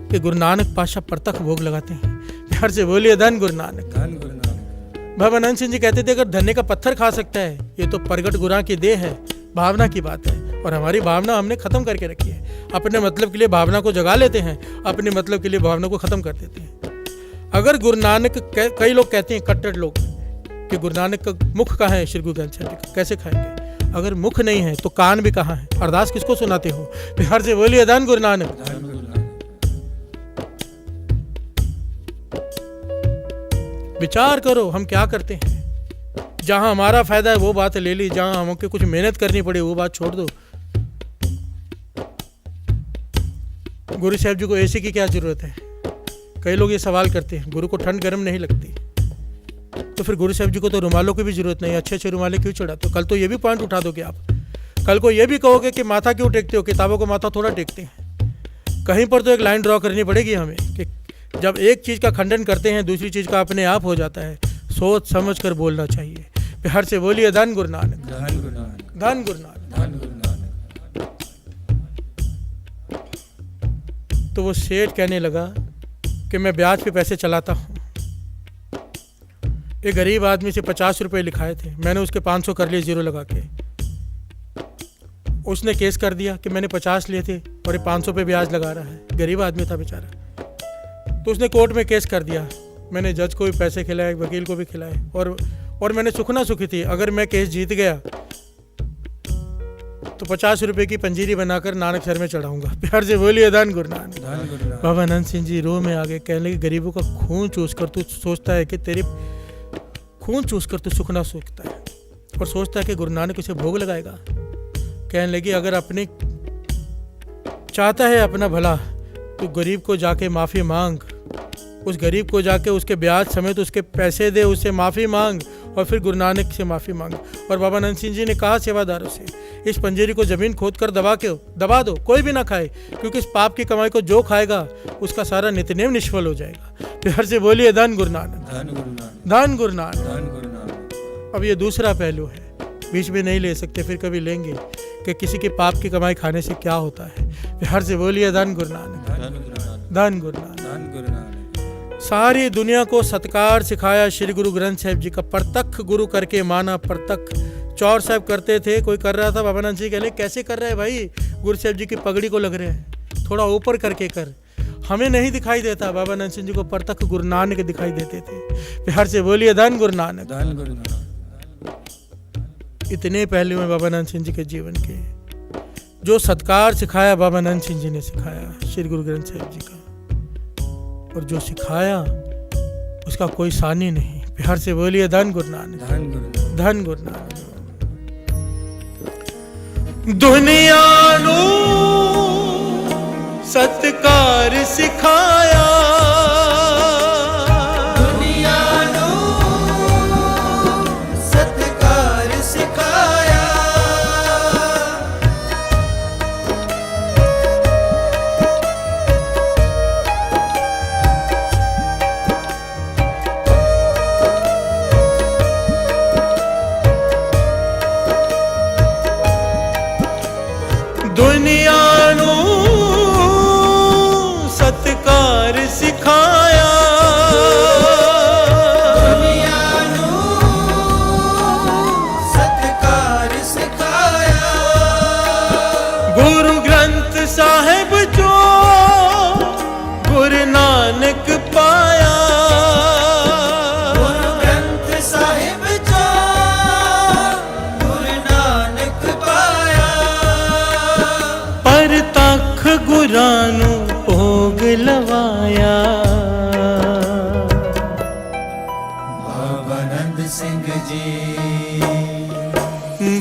कि गुरु नानक पातशाह प्रत्यक्ष भोग लगाते हैं। प्यार से बोलिए धन गुरु नानक। धन गुरु नानक। बाबा नंद सिंह जी कहते थे अगर धन्य का पत्थर खा सकता है ये तो प्रगट गुरा की देह है, भावना की बात है। और हमारी भावना हमने खत्म करके रखी है। अपने मतलब के लिए भावना को जगा लेते हैं, अपने मतलब के लिए भावना को खत्म कर देते हैं। अगर गुरु नानक, कई लोग कहते हैं कट्टर लोग कि गुरु नानक का मुख कहाँ है, श्री गुरु ग्रंथ साहिब जी का कैसे खाएंगे। अगर मुख नहीं है तो कान भी कहाँ है, अरदास किसको सुनाते हो। बिहार से बोलिए धन गुरु नानक। धन गुरु नानक। विचार करो हम क्या करते हैं। जहां हमारा फायदा है वो बात ले ली, जहां हमको कुछ मेहनत करनी पड़ी वो बात छोड़ दो। गुरु साहब जी को एसी की क्या जरूरत है। कई लोग ये सवाल करते हैं गुरु को ठंड गर्म नहीं लगती, तो फिर गुरु साहब जी को तो रुमालों की भी जरूरत नहीं, अच्छे अच्छे रुमाले क्यों चढ़ाते हो। कल तो ये भी पॉइंट उठा दोगे आप, कल को ये भी कहोगे कि माथा क्यों टेकते हो, किताबों को माथा थोड़ा टेकते हैं। कहीं पर तो एक लाइन ड्रॉ करनी पड़ेगी हमें कि जब एक चीज़ का खंडन करते हैं दूसरी चीज़ का अपने आप हो जाता है। सोच समझ कर बोलना चाहिए। प्यार से बोलिए धन गुरु नानक। धन गुरु नानक। धन गुरु नानक। धन गुरु नानक। तो वो सेठ कहने लगा कि मैं ब्याज पे पैसे चलाता हूँ। एक गरीब आदमी से 50 रुपये लिखाए थे, मैंने उसके 500 कर लिए जीरो लगा के। उसने केस कर दिया कि मैंने 50 लिए थे और ये 500 पे ब्याज लगा रहा है। गरीब आदमी था बेचारा, तो उसने कोर्ट में केस कर दिया। मैंने जज को भी पैसे खिलाए, वकील को भी खिलाए, और मैंने सुखना सुखी थी अगर मैं केस जीत गया तो 50 रुपये की पंजीरी बनाकर नानक सर में चढ़ाऊंगा। प्यार से बोलिए धन गुरु नानक। धन गुरु नानक। बाबा नंद सिंह जी रो में आगे कहने लगे गरीबों का खून चूस कर तू सोचता है कि तेरे खून चूस कर तू सुखना सूखता है और सोचता है कि गुरु नानक उसे भोग लगाएगा। कहने लगी अगर अपने चाहता है अपना भला तो गरीब को जाके माफ़ी मांग, उस गरीब को जाके उसके ब्याज समेत उसके पैसे दे, उससे माफ़ी मांग और फिर गुरु नानक से माफ़ी मांग। और बाबा नंद सिंह जी ने कहा सेवादारों से इस पंजीरी को ज़मीन खोद कर दबा दो, कोई भी ना खाए, क्योंकि इस पाप की कमाई को जो खाएगा उसका सारा नित्यनेम निष्फल हो जाएगा। प्यार से बोलिए धन गुरु नानक। धन गुरु नानक। धन गुरु नानक। धन गुरु नानक। अब ये दूसरा पहलू है, बीच में नहीं ले सकते, फिर कभी लेंगे कि किसी के पाप की कमाई खाने से क्या होता है। प्यार से बोलिए धन गुरु नानक। धन गुरु नानक। धन गुरु नानक। धन गुरु नानक। सारी दुनिया को सत्कार सिखाया श्री गुरु ग्रंथ साहिब जी का, प्रत्यक्ष गुरु करके माना। प्रत्यक्ष चौर साहब करते थे, कोई कर रहा था, बाबा नंद सिंह कहले कैसे कर रहा है भाई, गुरु साहब जी की पगड़ी को लग रहे हैं, थोड़ा ऊपर करके कर। हमें नहीं दिखाई देता, बाबा नंद सिंह जी को प्रत्यक्ष गुरु नानक दिखाई देते थे। प्यार से बोलिए धन गुरु नानक। धन गुरु नानक। इतने पहलू हैं बाबा नंद सिंह जी के जीवन के। जो सत्कार सिखाया बाबा नंद सिंह जी ने सिखाया श्री गुरु ग्रंथ साहिब जी का, और जो सिखाया उसका कोई सानी नहीं। प्यार से बोलिए धन गुरु नानक। धन गुरु नानक। धन गुरु नानक। दुनिया नू सत्कार सिखाया, दुनिया नू सत्कार सिखाया, दुनिया नू सत्कार सिखाया, दुनिया नू सत्कार सिखाया, गुरु ग्रंथ साहिब जो गुरु नानक पाया, गुरु ग्रंथ साहिब जो गुरु नानक पाया, परतख गुरां नू भोग लवाया। बाबा नंद सिंह जी,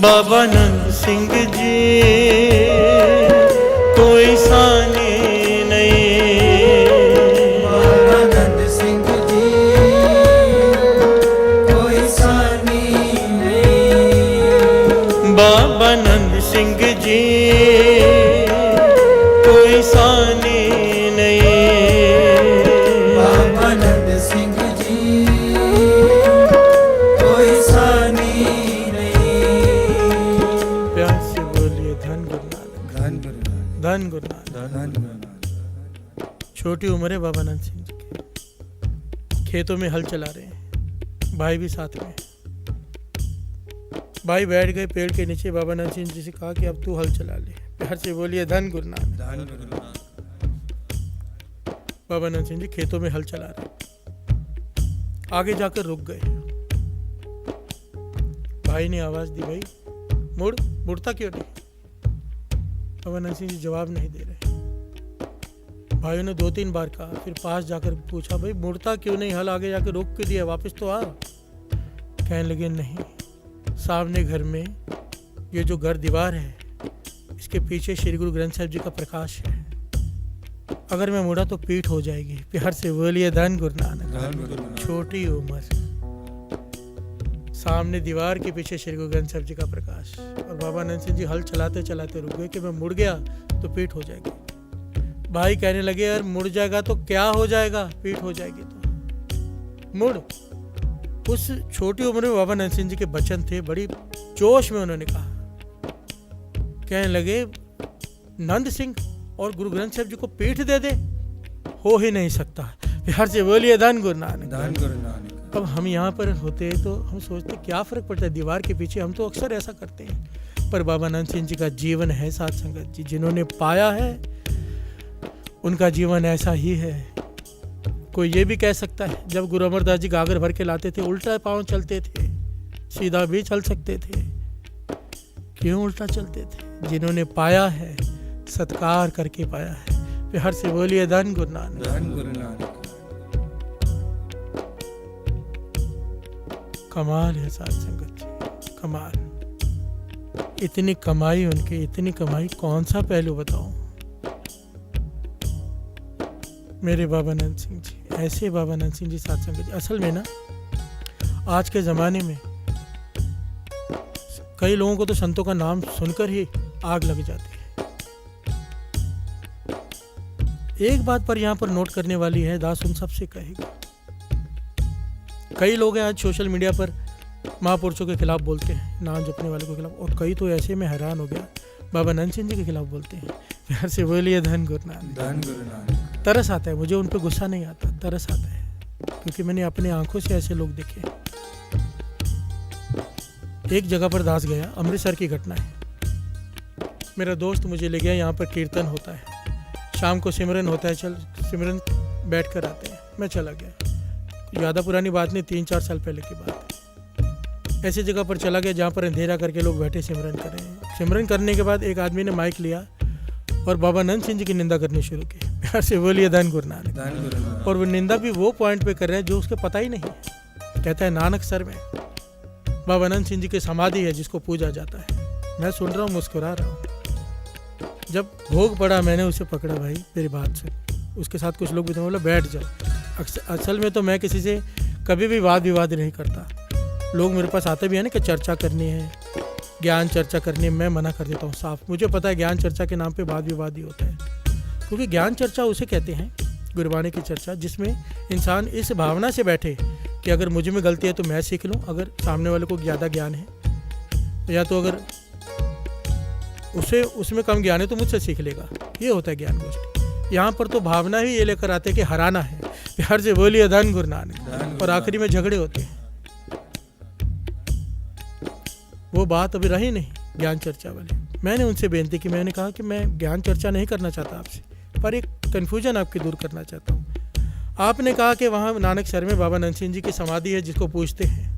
बाबा नंद सिंह जी कोई सानी नहीं, बाबा नंद सिंह जी कोई सानी नहीं, बाबा नंद सिंह जी कोई सानी नहीं, बाबा नंद सिंह जी कोई सानी नहीं, धन गुरु नानक। धन गुरु नानक। छोटी उम्र है बाबा नंद सिंह जी की। खेतों में हल चला रहे हैं, भाई भी साथ में। भाई बैठ गए पेड़ के नीचे। बाबा नंद सिंह जी से कहा कि अब तू हल चला ले। प्यार से बोलिए धन गुरु नानक। धन गुरु नानक। बाबा नंद सिंह जी खेतों में हल चला रहे, आगे जाकर रुक गए। भाई ने आवाज दी, भाई मुड़ता क्यों नहीं? बाबा नंद सिंह जी जवाब नहीं दे रहे। भाइयों ने 2-3 बार कहा, फिर पास जाकर पूछा, भाई मुड़ता क्यों नहीं? हल आगे जाकर रोक क्यों दिया? वापस तो आ। कहने लगे, नहीं, सामने घर में ये जो घर दीवार है, इसके पीछे श्री गुरु ग्रंथ साहिब जी का प्रकाश है। अगर मैं मुड़ा तो पीठ हो जाएगी। प्यार से बोलिए धन गुरु नानक। धन गुरु नानक। छोटी उम्र, सामने दीवार के पीछे श्री गुरु ग्रंथ साहिब जी का प्रकाश। और बाबा नंद सिंह जी हल चलाते चलाते रुक गए कि मैं मुड़ गया तो पीठ हो जाएगी। भाई कहने लगे, यार मुड़ जाएगा तो क्या हो जाएगा? पीठ हो जाएगी तो मुड़। उस छोटी उम्र में बाबा नंद सिंह जी के वचन थे, बड़ी जोश में उन्होंने कहा। कहने लगे, नंद सिंह और गुरु ग्रंथ साहिब जी को पीठ दे दे? हो ही नहीं सकता। प्यार से बोलिए धन गुरु नानक। धन गुरु नानक। अब हम यहाँ पर होते तो हम सोचते क्या फ़र्क पड़ता है दीवार के पीछे, हम तो अक्सर ऐसा करते हैं। पर बाबा नंद सिंह जी का जीवन है साथ संगत जी, जिन्होंने पाया है उनका जीवन ऐसा ही है। कोई ये भी कह सकता है, जब गुरु अमरदास जी गागर भर के लाते थे, उल्टा पाँव चलते थे, सीधा भी चल सकते थे। क्यों उल्टा चलते थे? जिन्होंने पाया है, सत्कार करके पाया है। प्यार से बोलिए धन गुरु नानक। धन गुरु नानक। कमाल है साथ संगत जी, कमाल। इतनी कमाई उनकी, इतनी कमाई, कौन सा पहलू बताऊं? मेरे बाबा नंद सिंह जी, ऐसे बाबा नंद सिंह जी साथ संगत जी। असल में ना, आज के ज़माने में कई लोगों को तो संतों का नाम सुनकर ही आग लग जाती है। एक बात पर यहाँ पर नोट करने वाली है, दास उन सबसे कहेगा। कई लोग हैं आज सोशल मीडिया पर महापुरुषों के खिलाफ बोलते हैं, नाम जपने वाले के खिलाफ, और कई तो ऐसे में हैरान हो गया, बाबा नंद सिंह जी के खिलाफ बोलते हैं। प्यार से बोलिए धन गुरु नानक। धन गुरु नानक। तरस आता है मुझे, उन पर गुस्सा नहीं आता, तरस आता है, क्योंकि मैंने अपने आंखों से ऐसे लोग देखे। एक जगह पर दास गया, अमृतसर की घटना है। मेरा दोस्त मुझे ले गया, यहाँ पर कीर्तन होता है, शाम को सिमरन होता है, चल सिमरन बैठ कर आते हैं। मैं चला गया, ज़्यादा पुरानी बात नहीं, 3-4 साल पहले की बात है। ऐसी जगह पर चला गया जहाँ पर अंधेरा करके लोग बैठे सिमरन कर रहे हैं। सिमरन करने के बाद एक आदमी ने माइक लिया और बाबा नंद सिंह जी की निंदा करनी शुरू की। प्यार से बोलिए धन गुरु नानक। धन गुरु नानक। और वो निंदा भी वो पॉइंट पे कर रहे हैं जो उसके पता ही नहीं। कहता है, नानक सर में बाबा नंद सिंह जी की समाधि है जिसको पूजा जाता है। मैं सुन रहा हूँ, मुस्कुरा रहा हूँ। जब भोग पड़ा, मैंने उसे पकड़ा, भाई मेरी बात सुन। उसके साथ कुछ लोग भी थे, बोला बैठ जाओ। असल में तो मैं किसी से कभी भी वाद विवाद नहीं करता। लोग मेरे पास आते भी हैं ना कि चर्चा करनी है, ज्ञान चर्चा करनी है, मैं मना कर देता हूँ साफ। मुझे पता है ज्ञान चर्चा के नाम पे वाद विवाद ही होता है, क्योंकि ज्ञान चर्चा उसे कहते हैं, गुरबाणी की चर्चा, जिसमें इंसान इस भावना से बैठे कि अगर मुझ में गलती है तो मैं सीख लूँ, अगर सामने वाले को ज़्यादा ज्ञान है, या तो अगर उसे उसमें कम ज्ञान है तो मुझसे सीख लेगा। ये होता है ज्ञान गोष्ठी। यहाँ पर तो भावना ही ये लेकर आते कि हराना है। प्यार से बोलिए धन गुरु नानक। और आखिरी में झगड़े होते हैं। वो बात अभी रही नहीं ज्ञान चर्चा वाली। मैंने उनसे बेनती की, मैंने कहा कि मैं ज्ञान चर्चा नहीं करना चाहता आपसे, पर एक कन्फ्यूजन आपकी दूर करना चाहता हूँ। आपने कहा कि वहाँ नानक सर में बाबा नंद सिंह जी की समाधि है जिसको पूजते हैं।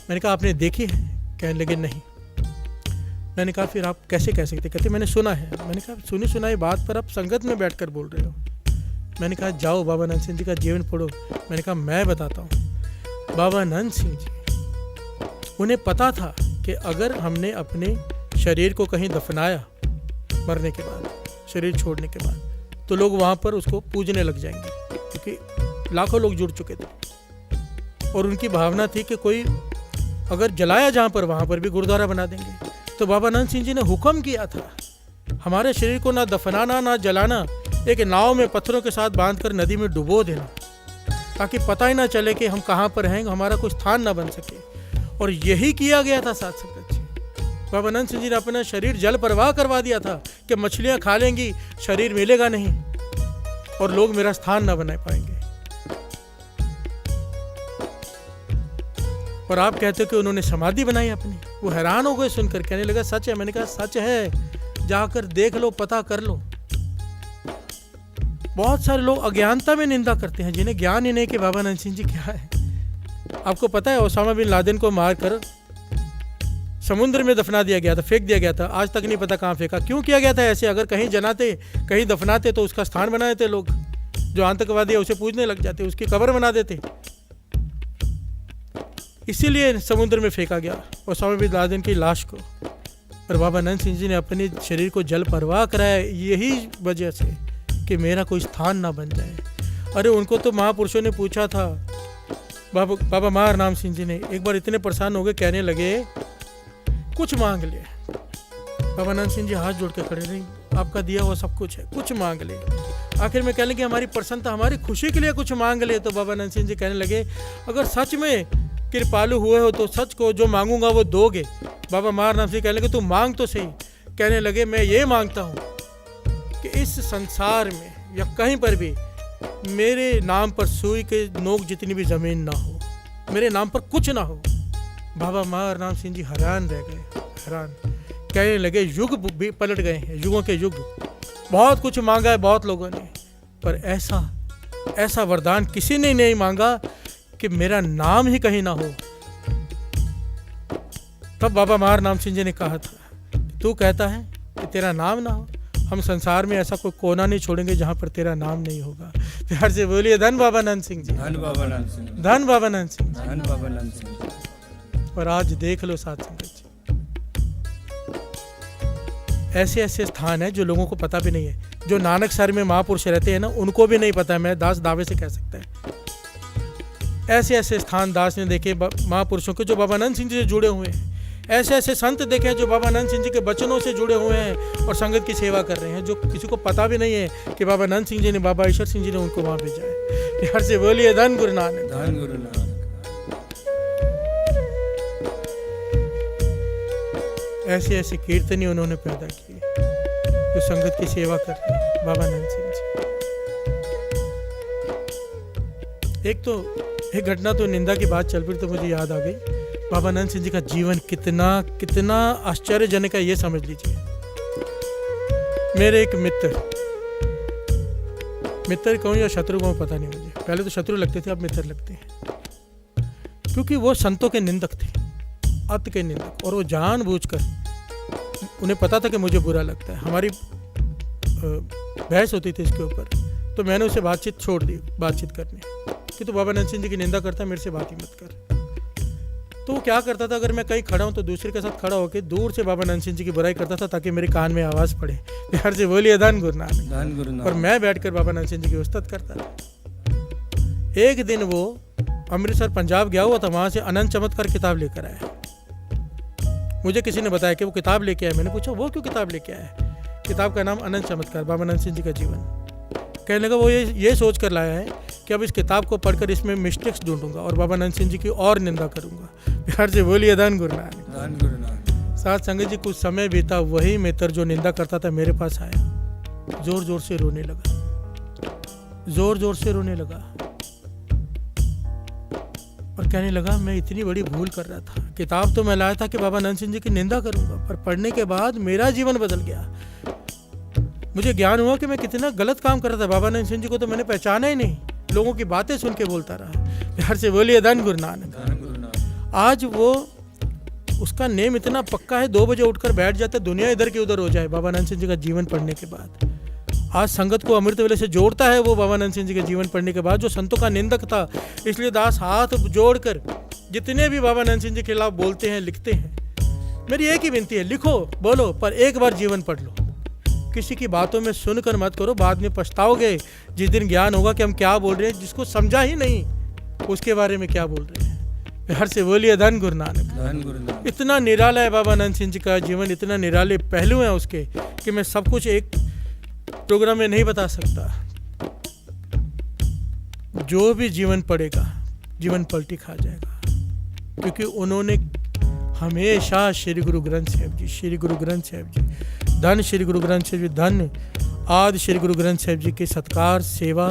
मैंने कहा आपने देखी है? कहने लगे नहीं। मैंने कहा फिर आप कैसे कह सकते? कहते मैंने सुना है। मैंने कहा सुनी सुनाई बात पर आप संगत में बैठकर बोल रहे हो। मैंने कहा जाओ बाबा नंद सिंह जी का जीवन पढ़ो। मैंने कहा मैं बताता हूँ। बाबा नंद सिंह जी, उन्हें पता था कि अगर हमने अपने शरीर को कहीं दफनाया मरने के बाद, शरीर छोड़ने के बाद, तो लोग वहाँ पर उसको पूजने लग जाएंगे, क्योंकि लाखों लोग जुड़ चुके थे। और उनकी भावना थी कि कोई अगर जलाया जहाँ पर, वहाँ पर भी गुरुद्वारा बना देंगे। तो बाबा नंद सिंह जी ने हुक्म किया था हमारे शरीर को ना दफनाना ना जलाना, एक नाव में पत्थरों के साथ बांधकर नदी में डुबो देना, ताकि पता ही ना चले कि हम कहाँ पर हैं, हमारा कोई स्थान ना बन सके। और यही किया गया था साथ संगत जी। बाबा नंद सिंह जी ने अपना शरीर जल प्रवाह करवा दिया था कि मछलियां खा लेंगी, शरीर मिलेगा नहीं और लोग मेरा स्थान ना बना पाएंगे। और आप कहते हो कि उन्होंने समाधि बनाई अपनी। वो हैरान हो गए सुनकर, कहने लगा सच है। मैंने कहा सच है, जाकर देख लो, पता कर लो। बहुत सारे लोग अज्ञानता में निंदा करते हैं, जिन्हें ज्ञान ही नहीं कि बाबा नंद सिंह जी क्या है। आपको पता है ओसामा बिन लादेन को मारकर समुद्र में दफना दिया गया था, फेंक दिया गया था। आज तक नहीं पता कहाँ फेंका, क्यों किया गया था ऐसे। अगर कहीं जलाते, कहीं दफनाते तो उसका स्थान बना देते लोग। जो आतंकवादी है उसे पूजने लग जाते, उसकी कब्र बना देते। इसीलिए समुद्र में फेंका गया ओसामा बिन लादेन की लाश को। और बाबा नंद सिंह जी ने अपने शरीर को जल प्रवाह कराया यही वजह से कि मेरा कोई स्थान ना बन जाए। अरे उनको तो महापुरुषों ने पूछा था, बाबा मार नाम सिंह जी ने एक बार इतने परेशान हो गए, कहने लगे कुछ मांग ले। बाबा नंद सिंह जी हाथ जोड़ के खड़े, नहीं आपका दिया हुआ सब कुछ है, कुछ मांग ले। आखिर में कहने कि हमारी प्रसन्नता, हमारी खुशी के लिए कुछ मांग ले। तो बाबा नंद सिंह जी कहने लगे अगर सच में कृपालु हुए हो तो सच को जो मांगूंगा वो दोगे। बाबा मार नाम सिंह कहने लगे तू मांग तो सही। कहने लगे मैं ये मांगता हूँ कि इस संसार में या कहीं पर भी मेरे नाम पर सुई के नोक जितनी भी जमीन ना हो, मेरे नाम पर कुछ ना हो। बाबा मार नाम सिंह जी हैरान रह गए, हैरान। कहने लगे युग भी पलट गए हैं, युगों के युग। बहुत कुछ मांगा है बहुत लोगों ने, पर ऐसा वरदान किसी ने नहीं मांगा कि मेरा नाम ही कहीं ना हो। तब बाबा मार नाम सिंह जी ने कहा था तू कहता है कि तेरा नाम ना हो, हम संसार में ऐसा कोई कोना नहीं छोड़ेंगे जहां पर तेरा नाम नहीं होगा। प्यार से बोलिए धन बाबा नंद सिंह जी, धन बाबा नंद सिंह, धन बाबा नंद सिंह, धन बाबा नंद सिंह। और आज देख लो साथ संगत जी, ऐसे ऐसे स्थान है जो लोगों को पता भी नहीं है। जो नानक सर में महापुरुष रहते हैं ना, उनको भी नहीं पता है। मैं दास दावे से कह सकता है ऐसे ऐसे स्थान दास ने देखे महापुरुषों के जो बाबा नंद सिंह जी से जुड़े हुए हैं। ऐसे ऐसे संत देखे हैं जो बाबा नंद सिंह जी के वचनों से जुड़े हुए हैं और संगत की सेवा कर रहे हैं, जो किसी को पता भी नहीं है कि बाबा नंद सिंह जी ने, बाबा ईश्वर सिंह जी ने उनको वहां भेजा है। प्यार से बोलिए धन गुरु नानक, धन गुरु नानक। ऐसे ऐसे कीर्तनी उन्होंने पैदा किए जो संगत की सेवा कर रहे हैं बाबा नंद सिंह जी। एक घटना तो निंदा की बात चल पड़ी तो मुझे याद आ गई। बाबा नंद सिंह जी का जीवन कितना आश्चर्यजनक है, ये समझ लीजिए। मेरे एक मित्र कहूँ या शत्रु कहूँ पता नहीं मुझे, पहले तो शत्रु लगते थे, अब मित्र लगते हैं। क्योंकि वो संतों के निंदक थे, अत के निंदक, और वो जानबूझकर, उन्हें पता था कि मुझे बुरा लगता है। हमारी बहस होती थी इसके ऊपर, तो मैंने उसे बातचीत छोड़ दी, बातचीत करने कि तो बाबा नंद सिंह जी की निंदा करता है, मेरे से बात ही मत कर। तो वो क्या करता था, अगर मैं कहीं खड़ा हूँ तो दूसरे के साथ खड़ा होकर दूर से बाबा नंद सिंह जी की बुराई करता था ताकि मेरे कान में आवाज़ पड़े। प्यार से बोलिए धन गुरु नानक, धन गुरु नानक। और मैं बैठकर बाबा नंद सिंह जी की उस्तत करता था। एक दिन वो अमृतसर पंजाब गया हुआ था, वहाँ से अनंत चमत्कार किताब लेकर आया। मुझे किसी ने बताया कि वो किताब लेके आया। मैंने पूछा वो क्यों किताब लेके आया? किताब का नाम अनंत चमत्कार, बाबा नंद सिंह जी का जीवन। कहने लगा वो ये सोच कर लाया है कि अब इस किताब को पढ़कर इसमें मिस्टेक्स ढूंढूंगा और बाबा नंद सिंह जी की और निंदा करूंगा। प्यार से बोलिए धन गुरु नानक, धन गुरु नानक। साथ संगत जी कुछ समय बीता, वही मित्र जो निंदा करता था मेरे पास आया, जोर जोर से रोने लगा और कहने लगा मैं इतनी बड़ी भूल कर रहा था। किताब तो मैं लाया था कि बाबा नंद सिंह जी की निंदा करूंगा, पर पढ़ने के बाद मेरा जीवन बदल गया। मुझे ज्ञान हुआ कि मैं कितना गलत काम कर रहा था। बाबा नंद सिंह जी को तो मैंने पहचाना ही नहीं, लोगों की बातें सुन के बोलता रहा। प्यार से बोलिए धन गुरु नानक, धन गुरु नानक। आज वो, उसका नेम इतना पक्का है, 2 बजे उठकर बैठ जाता है, दुनिया इधर की उधर हो जाए बाबा नंद सिंह जी का जीवन पढ़ने के बाद। आज संगत को अमृत वेले से जोड़ता है वो बाबा नंद सिंह जी के जीवन पढ़ने के बाद, जो संतों का निंदक था। इसलिए दास हाथ जोड़कर जितने भी बाबा नंद सिंह जी के खिलाफ बोलते हैं, लिखते हैं, मेरी एक ही विनती है, लिखो बोलो, पर एक बार जीवन पढ़ लो। किसी की बातों में सुनकर मत करो, बाद में पछताओगे। जिस दिन ज्ञान होगा कि हम क्या बोल रहे हैं, जिसको समझा ही नहीं उसके बारे में क्या बोल रहे हैं। प्यार से बोलिए धन गुरु नानक, धन गुरु नानक। इतना निराला है बाबा नंद सिंह जी का जीवन, इतना निराले पहलू हैं उसके कि मैं सब कुछ एक प्रोग्राम में नहीं बता सकता। जो भी जीवन पढ़ेगा जीवन पलटी खा जाएगा, क्योंकि उन्होंने हमेशा श्री गुरु ग्रंथ साहिब जी, श्री गुरु ग्रंथ साहिब जी, धन श्री गुरु ग्रंथ साहिब जी, धन आदि श्री गुरु ग्रंथ साहिब जी के सत्कार सेवा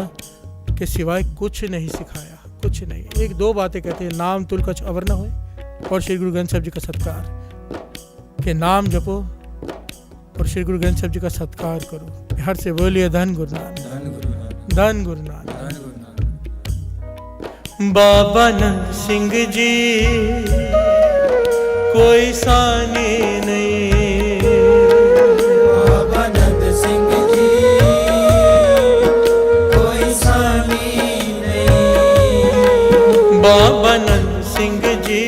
के सिवाय कुछ नहीं सिखाया, कुछ नहीं। एक दो बातें कहते हैं, नाम तुल कछ अवर न होए और श्री गुरु ग्रंथ साहिब जी का सत्कार, के नाम जपो और श्री गुरु ग्रंथ साहिब जी का सत्कार करो। हर से बोलिए धन गुरु नानक, धन गुरु नानक। बाबा नंद सिंह जी कोई सानी नहीं, बाबा नंद सिंह जी कोई सानी नहीं, बाबा नंद सिंह जी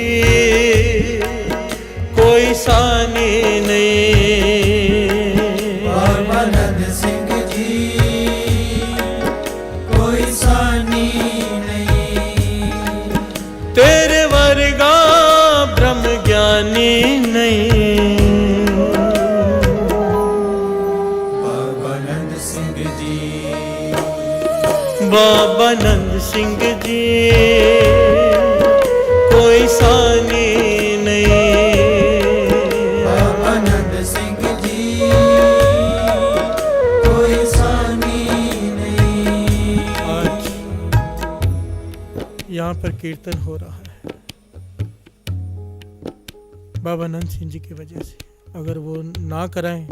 कोई सानी नहीं, बाबा नंद सिंह जी कोई सानी नहीं, तेरे वर्गा ब्रह्म ज्ञानी नहीं, बाबा नंद सिंह जी, बाबा नंद सिंह जी कोई सानी नहीं, बाबा नंद सिंह जी कोई सानी नहीं। आज यहाँ पर कीर्तन हो रहा है बाबा नंद सिंह जी की वजह से। अगर वो ना कराएं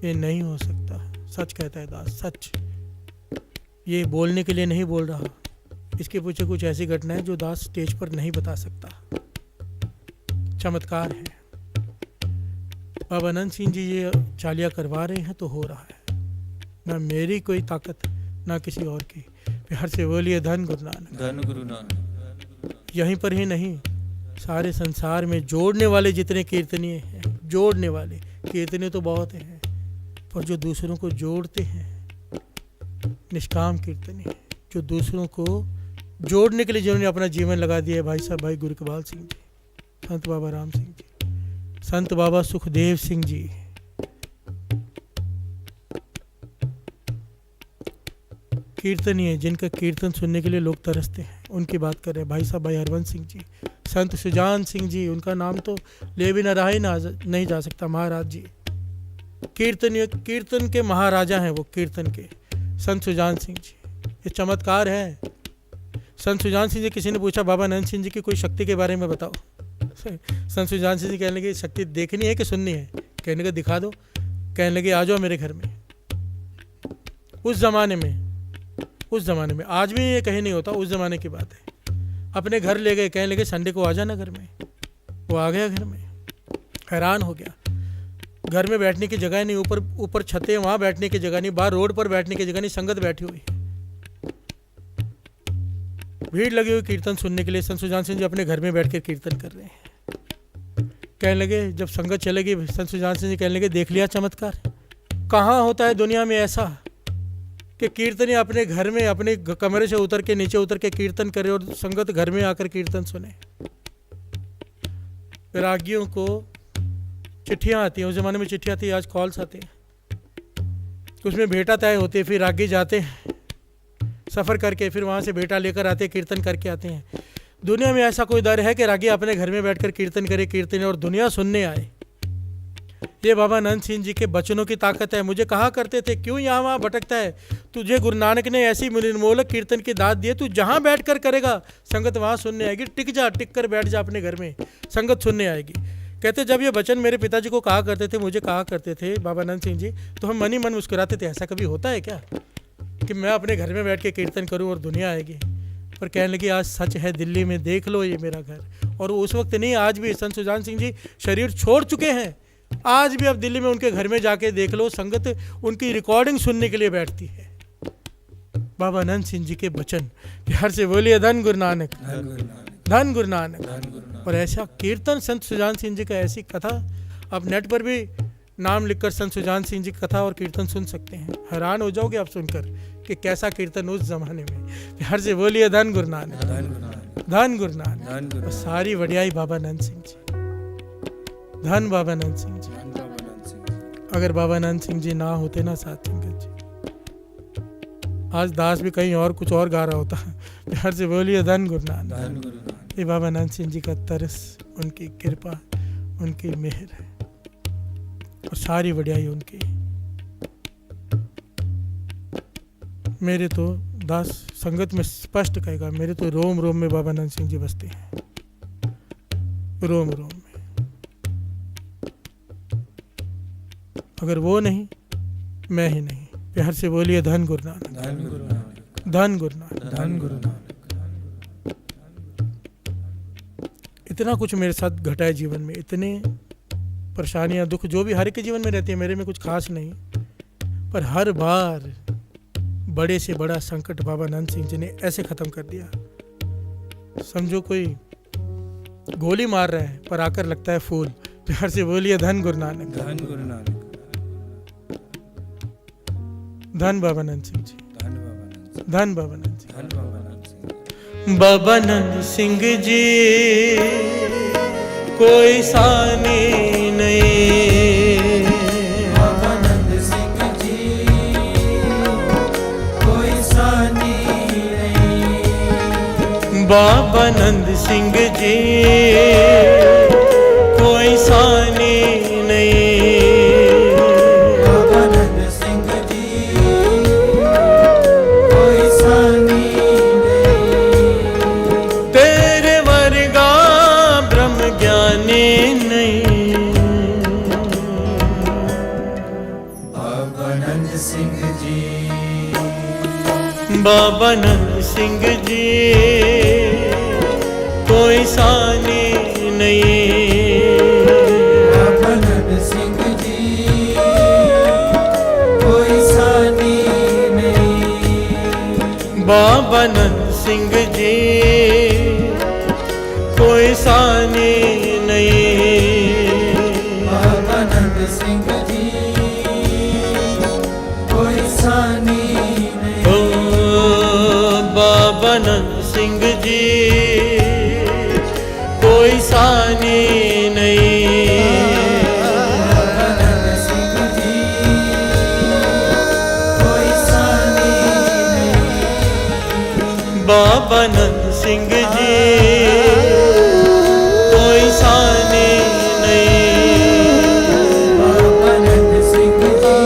ये नहीं हो सकता। सच कहता है दास, सच। ये बोलने के लिए नहीं बोल रहा, इसके पीछे कुछ ऐसी घटनाएं जो दास स्टेज पर नहीं बता सकता। चमत्कार है। बाबा नंद सिंह जी ये चालिया करवा रहे हैं तो हो रहा है, ना मेरी कोई ताकत ना किसी और की। हर से बोलिए धन गुरु नानक, धन गुरु नानक। यहीं पर ही नहीं, सारे संसार में जोड़ने वाले जितने कीर्तनीय हैं, जोड़ने वाले कीर्तनीय तो बहुत हैं, पर जो दूसरों को जोड़ते हैं, निष्काम कीर्तनीय, जो दूसरों को जोड़ने के लिए जिन्होंने अपना जीवन लगा दिया है, भाई साहब भाई गुरु इकबाल सिंह जी, संत बाबा राम सिंह जी, संत बाबा सुखदेव सिंह जी, कीर्तनीय जिनका कीर्तन सुनने के लिए लोग तरसते हैं, उनकी बात कर रहे हैं। भाई साहब भाई हरवंश सिंह जी, संत सुजान सिंह जी, उनका नाम तो ले भी ना रहा ही नहीं जा सकता। महाराज जी कीर्तनीय, कीर्तन के महाराजा हैं वो, कीर्तन के संत सुजान सिंह जी। ये चमत्कार है। संत सुजान सिंह जी, किसी ने पूछा बाबा नंद सिंह जी की कोई शक्ति के बारे में बताओ। संत सुजान सिंह जी कहने लगे शक्ति देखनी है कि सुननी है? कहने लगे दिखा दो। कहने लगे आ जाओ मेरे घर में। उस ज़माने में, आज भी ये कहीं नहीं होता, उस ज़माने की बात है। अपने घर ले गए, कहने लगे संडे को आ जाना घर में। वो आ गया घर में, हैरान हो गया। घर में बैठने की जगह नहीं, ऊपर छतें, वहाँ बैठने की जगह नहीं, बाहर रोड पर बैठने की जगह नहीं, संगत बैठी हुई, भीड़ लगी हुई कीर्तन सुनने के लिए। संत सुजान सिंह जी अपने घर में बैठ कर कीर्तन कर रहे हैं। कहने लगे, जब संगत चलेगी, संत सुजान सिंह जी कहने लगे देख लिया चमत्कार। कहाँ होता है दुनिया में ऐसा कि कीर्तनी अपने घर में, अपने कमरे से उतर के नीचे उतर के कीर्तन करे और संगत घर में आकर कीर्तन सुने। रागियों को चिट्ठियाँ आती हैं, उस ज़माने में चिट्ठियाँ आती है, आज कॉल्स आते हैं, उसमें भेंटा तय होती है। फिर रागी जाते हैं सफ़र करके, फिर वहाँ से भेंटा लेकर आते, कीर्तन करके आते हैं। दुनिया में ऐसा कोई दर है कि रागी अपने घर में बैठकर कीर्तन करे, कीर्तन और दुनिया सुनने आए? ये बाबा नंद सिंह जी के बचनों की ताकत है। मुझे कहा करते थे क्यों यहाँ वहाँ भटकता है, तुझे गुरु नानक ने ऐसी निर्मोलक कीर्तन की दात दी है, तू जहाँ बैठ कर करेगा संगत वहाँ सुनने आएगी। टिक जा, टिक कर बैठ जा अपने घर में, संगत सुनने आएगी। कहते जब ये वचन मेरे पिताजी को कहा करते थे, मुझे कहा करते थे बाबा नंद सिंह जी, तो हम मन ही मन मुस्कुराते थे। ऐसा कभी होता है क्या कि मैं अपने घर में बैठ के कीर्तन करूँ और दुनिया आएगी? पर कहने लगी आज सच है, दिल्ली में देख लो ये मेरा घर। और उस वक्त नहीं, आज भी संत सुजान सिंह जी शरीर छोड़ चुके हैं, आज भी अब दिल्ली में उनके घर में जाके देख लो, संगत उनकी रिकॉर्डिंग सुनने के लिए बैठती है। बाबा नंद सिंह जी के वचन, प्यार से बोलिए धन गुरु नानक, धन गुरु नानक। और ऐसा कीर्तन संत सुजान सिंह जी का, ऐसी कथा आप नेट पर भी नाम लिखकर संत सुजान सिंह जी कथा और कीर्तन सुन सकते हैं। हैरान हो जाओगे आप सुनकर कि कैसा कीर्तन उस जमाने में। प्यार से बोलिए धन गुरु नानक, धन गुरु नानक। और सारी वडियाई बाबा नंद सिंह जी, धन बाबा नंद सिंह जी। अगर बाबा नंद सिंह जी ना होते ना साथ संगत जी, आज दास भी कहीं और कुछ और गा रहा होता। प्यार से बोलिए धन गुरु नानक। ये बाबा नंद सिंह जी का तरस, उनकी कृपा, उनकी मेहर है और सारी बढ़ियाई उनकी। मेरे तो दास संगत में स्पष्ट कहेगा, मेरे तो रोम रोम में बाबा नंद सिंह जी बसते हैं, रोम रोम में। अगर वो नहीं, मैं ही नहीं। प्यार से बोलिए धन गुरु नानक, धन गुरु नानक, धन गुरु नानक। धन गुरु नानक। इतना कुछ मेरे साथ घटा है जीवन में, इतने परेशानियां दुख जो भी हर एक के जीवन में रहती है, मेरे में कुछ खास नहीं, पर हर बार बड़े से बड़ा संकट बाबा नंद सिंह जी ने ऐसे खत्म कर दिया, समझो कोई गोली मार रहा है पर आकर लगता है फूल। प्यार से बोलिए धन गुरु नानक, धन गुरु नानक, धन बाबा नंद सिंह जी, धन बाबा नंद सिंह, धन बाबा नंद सिंह। धन बाबा नंद सिंह। बाबा नंद सिंह जी कोई सानी नहीं, बाबा नंद सिंह जी कोई सानी नहीं। बाबा नंद सिंह जी कोई सानी नहीं, बाबा नंद सिंह जी कोई सानी नहीं। तेरे वर्गा ब्रह्म ज्ञानी नहीं। बाबा नंद सिंह जी, बाबा नंद सिंह जी कोई सानी नहीं, बाबा नंद सिंह जी कोई सानी नहीं। बाबा नंद सिंह जी कोई सानी नहीं, बाबा नंद सिंह जी कोई सानी नहीं। ओ बाबा नंद सिंह जी कोई सानी नहीं, बाबा नंद सिंह जी कोई सानी नहीं। बाबा नंद सिंह जी कोई सानी नहीं, बाबा नंद सिंह जी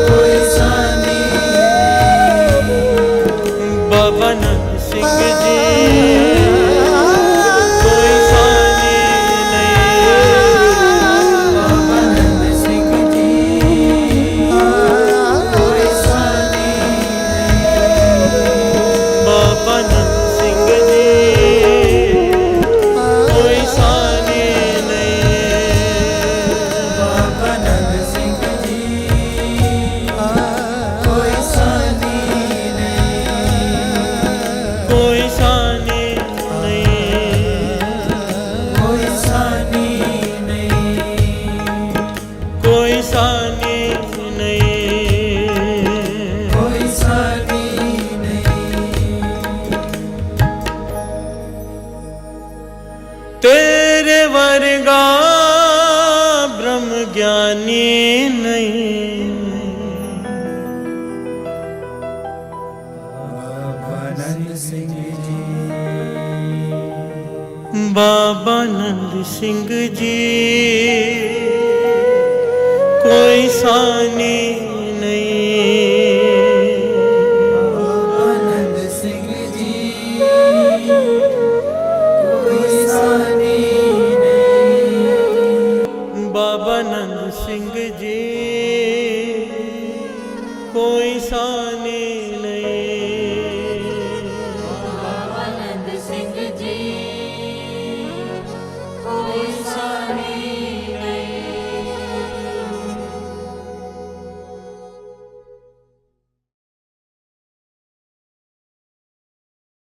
कोई सानी नहीं। बाबा नंद सिंह जी कोई सानी नहीं, बाबा नंद सिंह जी कोई सानी नहीं। बाबा नंद सिंह जी कोई सानी नहीं, बाबा नंद सिंह जी कोई सानी नहीं। कोई सानी नहीं, कोई सानी नहीं। कोई सानी नहीं, कोई सानी नहीं। तेरे वर्गा ब्रह्म ज्ञानी नहीं। बाबा नंद सिंह जी, बाबा नंद सिंह जी कोई सानी